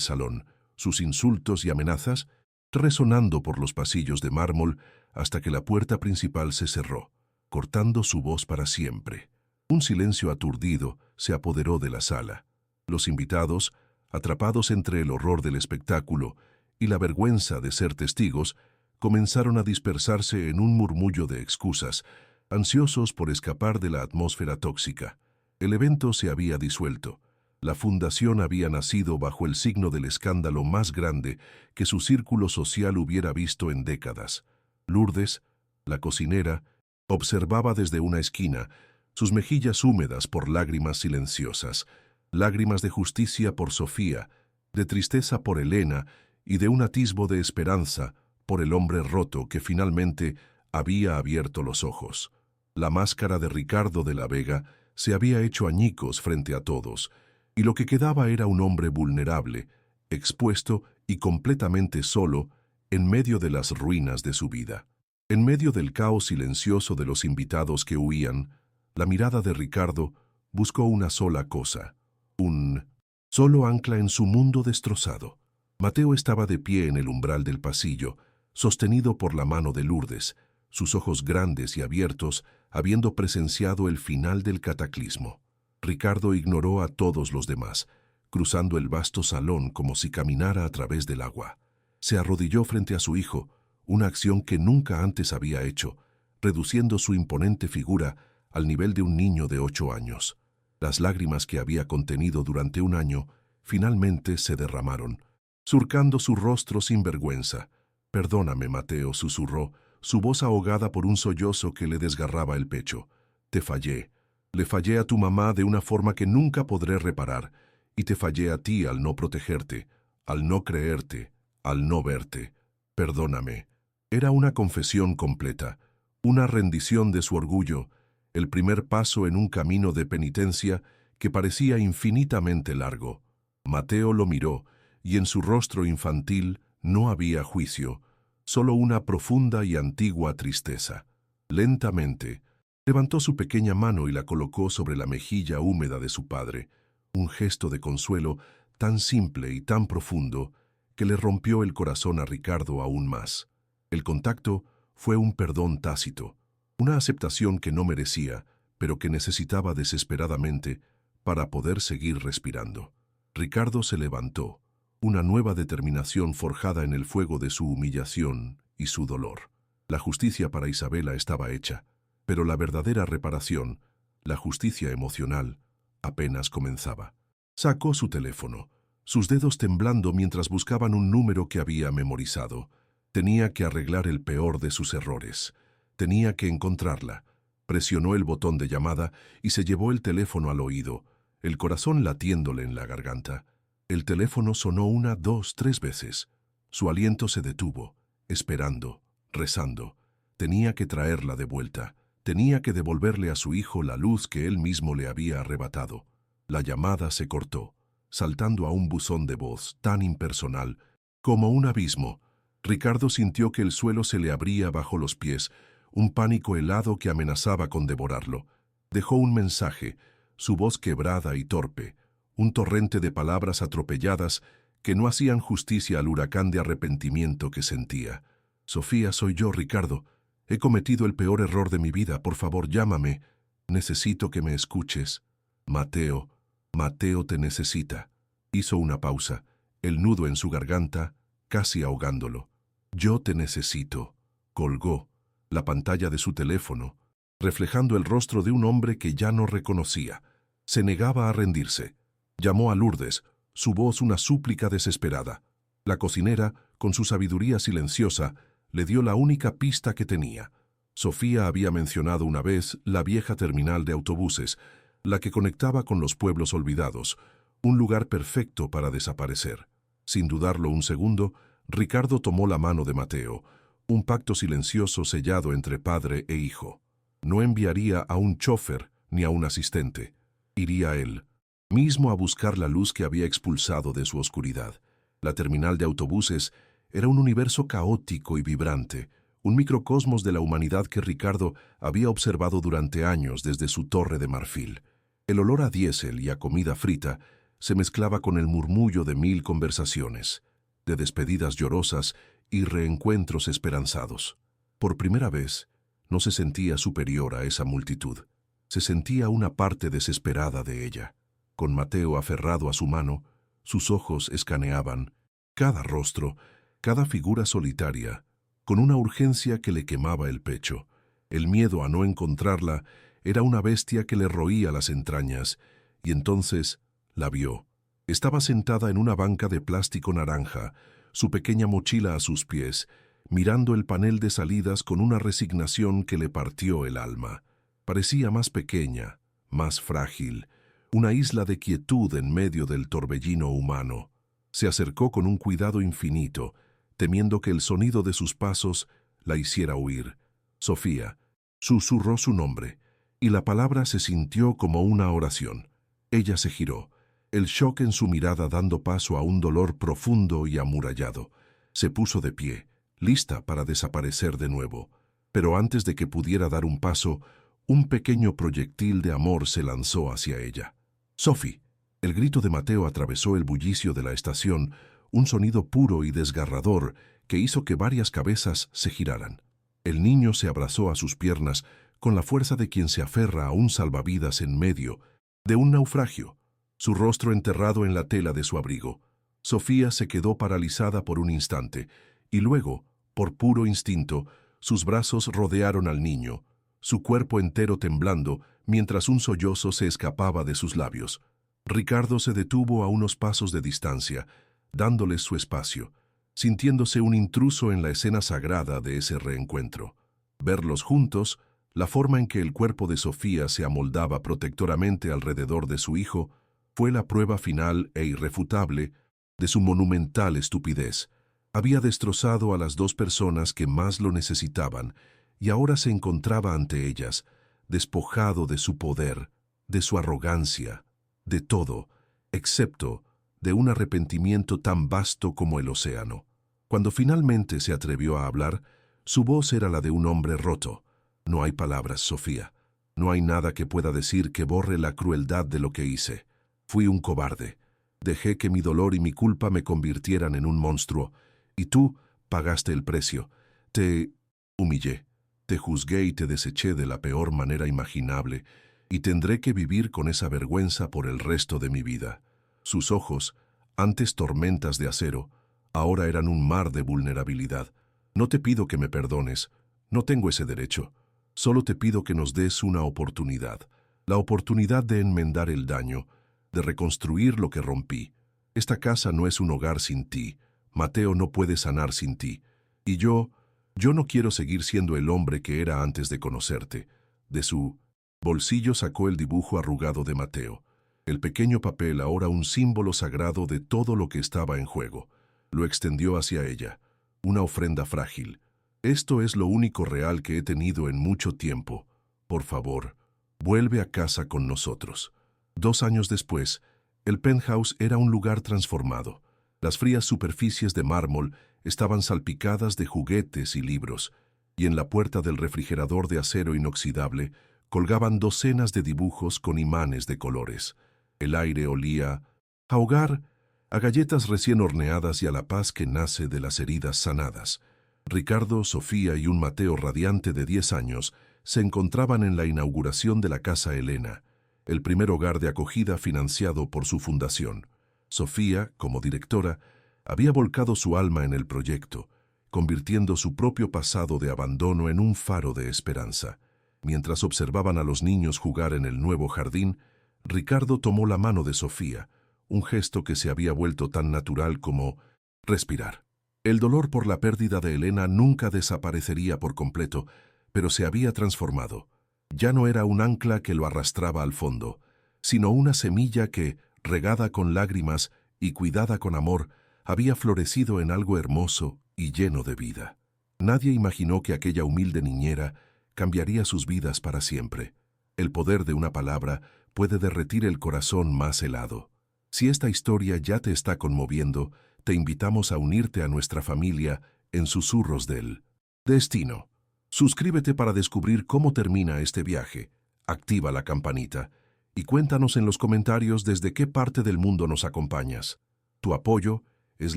salón, sus insultos y amenazas resonando por los pasillos de mármol hasta que la puerta principal se cerró, cortando su voz para siempre. Un silencio aturdido se apoderó de la sala. Los invitados, atrapados entre el horror del espectáculo y la vergüenza de ser testigos comenzaron a dispersarse en un murmullo de excusas, ansiosos por escapar de la atmósfera tóxica. El evento se había disuelto. La fundación había nacido bajo el signo del escándalo más grande que su círculo social hubiera visto en décadas. Lourdes, la cocinera, observaba desde una esquina, sus mejillas húmedas por lágrimas silenciosas, lágrimas de justicia por Sofía, de tristeza por Elena y de un atisbo de esperanza por el hombre roto que finalmente había abierto los ojos. La máscara de Ricardo de la Vega se había hecho añicos frente a todos, y lo que quedaba era un hombre vulnerable, expuesto y completamente solo en medio de las ruinas de su vida. En medio del caos silencioso de los invitados que huían, la mirada de Ricardo buscó una sola cosa, un solo ancla en su mundo destrozado. Mateo estaba de pie en el umbral del pasillo, sostenido por la mano de Lourdes, sus ojos grandes y abiertos, habiendo presenciado el final del cataclismo. Ricardo ignoró a todos los demás, cruzando el vasto salón como si caminara a través del agua. Se arrodilló frente a su hijo, una acción que nunca antes había hecho, reduciendo su imponente figura al nivel de un niño de 8 años. Las lágrimas que había contenido durante un año finalmente se derramaron, surcando su rostro sin vergüenza. «Perdóname, Mateo», susurró, su voz ahogada por un sollozo que le desgarraba el pecho. «Te fallé. Le fallé a tu mamá de una forma que nunca podré reparar, y te fallé a ti al no protegerte, al no creerte, al no verte. Perdóname». Era una confesión completa, una rendición de su orgullo, el primer paso en un camino de penitencia que parecía infinitamente largo. Mateo lo miró, y en su rostro infantil no había juicio, solo una profunda y antigua tristeza. Lentamente, levantó su pequeña mano y la colocó sobre la mejilla húmeda de su padre, un gesto de consuelo tan simple y tan profundo que le rompió el corazón a Ricardo aún más. El contacto fue un perdón tácito, una aceptación que no merecía, pero que necesitaba desesperadamente para poder seguir respirando. Ricardo se levantó, una nueva determinación forjada en el fuego de su humillación y su dolor. La justicia para Isabela estaba hecha, pero la verdadera reparación, la justicia emocional, apenas comenzaba. Sacó su teléfono, sus dedos temblando mientras buscaban un número que había memorizado. Tenía que arreglar el peor de sus errores. Tenía que encontrarla. Presionó el botón de llamada y se llevó el teléfono al oído, el corazón latiéndole en la garganta. El teléfono sonó 1, 2, 3 veces. Su aliento se detuvo, esperando, rezando. Tenía que traerla de vuelta. Tenía que devolverle a su hijo la luz que él mismo le había arrebatado. La llamada se cortó, saltando a un buzón de voz tan impersonal como un abismo. Ricardo sintió que el suelo se le abría bajo los pies, un pánico helado que amenazaba con devorarlo. Dejó un mensaje, su voz quebrada y torpe, un torrente de palabras atropelladas que no hacían justicia al huracán de arrepentimiento que sentía. «Sofía, soy yo, Ricardo. He cometido el peor error de mi vida. Por favor, llámame. Necesito que me escuches. Mateo, Mateo te necesita». Hizo una pausa, el nudo en su garganta, casi ahogándolo. «Yo te necesito». Colgó la pantalla de su teléfono, reflejando el rostro de un hombre que ya no reconocía. Se negaba a rendirse. Llamó a Lourdes, su voz una súplica desesperada. La cocinera, con su sabiduría silenciosa, le dio la única pista que tenía. Sofía había mencionado una vez la vieja terminal de autobuses, la que conectaba con los pueblos olvidados, un lugar perfecto para desaparecer. Sin dudarlo un segundo, Ricardo tomó la mano de Mateo, un pacto silencioso sellado entre padre e hijo. No enviaría a un chofer ni a un asistente. Iría él mismo a buscar la luz que había expulsado de su oscuridad. La terminal de autobuses era un universo caótico y vibrante, un microcosmos de la humanidad que Ricardo había observado durante años desde su torre de marfil. El olor a diésel y a comida frita se mezclaba con el murmullo de 1000 conversaciones, de despedidas llorosas y reencuentros esperanzados. Por primera vez, no se sentía superior a esa multitud. Se sentía una parte desesperada de ella. Con Mateo aferrado a su mano, sus ojos escaneaban cada rostro, cada figura solitaria, con una urgencia que le quemaba el pecho. El miedo a no encontrarla era una bestia que le roía las entrañas, y entonces la vio. Estaba sentada en una banca de plástico naranja, su pequeña mochila a sus pies, mirando el panel de salidas con una resignación que le partió el alma. Parecía más pequeña, más frágil, una isla de quietud en medio del torbellino humano. Se acercó con un cuidado infinito, temiendo que el sonido de sus pasos la hiciera huir. Sofía susurró su nombre, y la palabra se sintió como una oración. Ella se giró, el shock en su mirada dando paso a un dolor profundo y amurallado. Se puso de pie, lista para desaparecer de nuevo. Pero antes de que pudiera dar un paso, un pequeño proyectil de amor se lanzó hacia ella. «Sophie». El grito de Mateo atravesó el bullicio de la estación, un sonido puro y desgarrador que hizo que varias cabezas se giraran. El niño se abrazó a sus piernas con la fuerza de quien se aferra a un salvavidas en medio de un naufragio, su rostro enterrado en la tela de su abrigo. Sofía se quedó paralizada por un instante, y luego, por puro instinto, sus brazos rodearon al niño, su cuerpo entero temblando mientras un sollozo se escapaba de sus labios. Ricardo se detuvo a unos pasos de distancia, dándoles su espacio, sintiéndose un intruso en la escena sagrada de ese reencuentro. Verlos juntos, la forma en que el cuerpo de Sofía se amoldaba protectoramente alrededor de su hijo, fue la prueba final e irrefutable de su monumental estupidez. Había destrozado a las dos personas que más lo necesitaban, y ahora se encontraba ante ellas, despojado de su poder, de su arrogancia, de todo, excepto de un arrepentimiento tan vasto como el océano. Cuando finalmente se atrevió a hablar, su voz era la de un hombre roto. «No hay palabras, Sofía. No hay nada que pueda decir que borre la crueldad de lo que hice. Fui un cobarde. Dejé que mi dolor y mi culpa me convirtieran en un monstruo, y tú pagaste el precio. Te humillé, te juzgué y te deseché de la peor manera imaginable, y tendré que vivir con esa vergüenza por el resto de mi vida». Sus ojos, antes tormentas de acero, ahora eran un mar de vulnerabilidad. «No te pido que me perdones, no tengo ese derecho. Solo te pido que nos des una oportunidad, la oportunidad de enmendar el daño, de reconstruir lo que rompí. Esta casa no es un hogar sin ti, Mateo no puede sanar sin ti, y yo no quiero seguir siendo el hombre que era antes de conocerte». De su bolsillo sacó el dibujo arrugado de Mateo, el pequeño papel ahora un símbolo sagrado de todo lo que estaba en juego. Lo extendió hacia ella, una ofrenda frágil. «Esto es lo único real que he tenido en mucho tiempo. Por favor, vuelve a casa con nosotros». 2 años después, el penthouse era un lugar transformado. Las frías superficies de mármol estaban salpicadas de juguetes y libros, y en la puerta del refrigerador de acero inoxidable colgaban docenas de dibujos con imanes de colores. El aire olía a hogar, a galletas recién horneadas y a la paz que nace de las heridas sanadas. Ricardo, Sofía y un Mateo radiante de 10 años se encontraban en la inauguración de la Casa Elena, el primer hogar de acogida financiado por su fundación. Sofía, como directora, había volcado su alma en el proyecto, convirtiendo su propio pasado de abandono en un faro de esperanza. Mientras observaban a los niños jugar en el nuevo jardín, Ricardo tomó la mano de Sofía, un gesto que se había vuelto tan natural como respirar. El dolor por la pérdida de Elena nunca desaparecería por completo, pero se había transformado. Ya no era un ancla que lo arrastraba al fondo, sino una semilla que, regada con lágrimas y cuidada con amor, había florecido en algo hermoso y lleno de vida. Nadie imaginó que aquella humilde niñera cambiaría sus vidas para siempre. El poder de una palabra puede derretir el corazón más helado. Si esta historia ya te está conmoviendo, te invitamos a unirte a nuestra familia en Susurros del Destino. Suscríbete para descubrir cómo termina este viaje, activa la campanita y cuéntanos en los comentarios desde qué parte del mundo nos acompañas. Tu apoyo es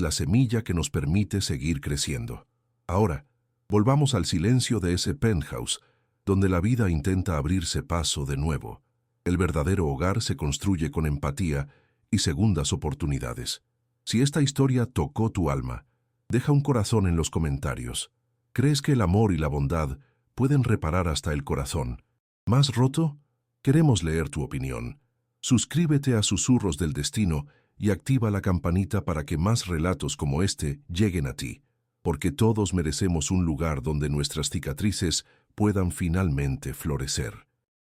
la semilla que nos permite seguir creciendo. Ahora, volvamos al silencio de ese penthouse, donde la vida intenta abrirse paso de nuevo. El verdadero hogar se construye con empatía y segundas oportunidades. Si esta historia tocó tu alma, Deja un corazón en los comentarios. ¿Crees que el amor y la bondad pueden reparar hasta el corazón más roto? Queremos leer tu opinión. Suscríbete a Susurros del Destino y activa la campanita para que más relatos como este lleguen a ti, porque todos merecemos un lugar donde nuestras cicatrices puedan finalmente florecer.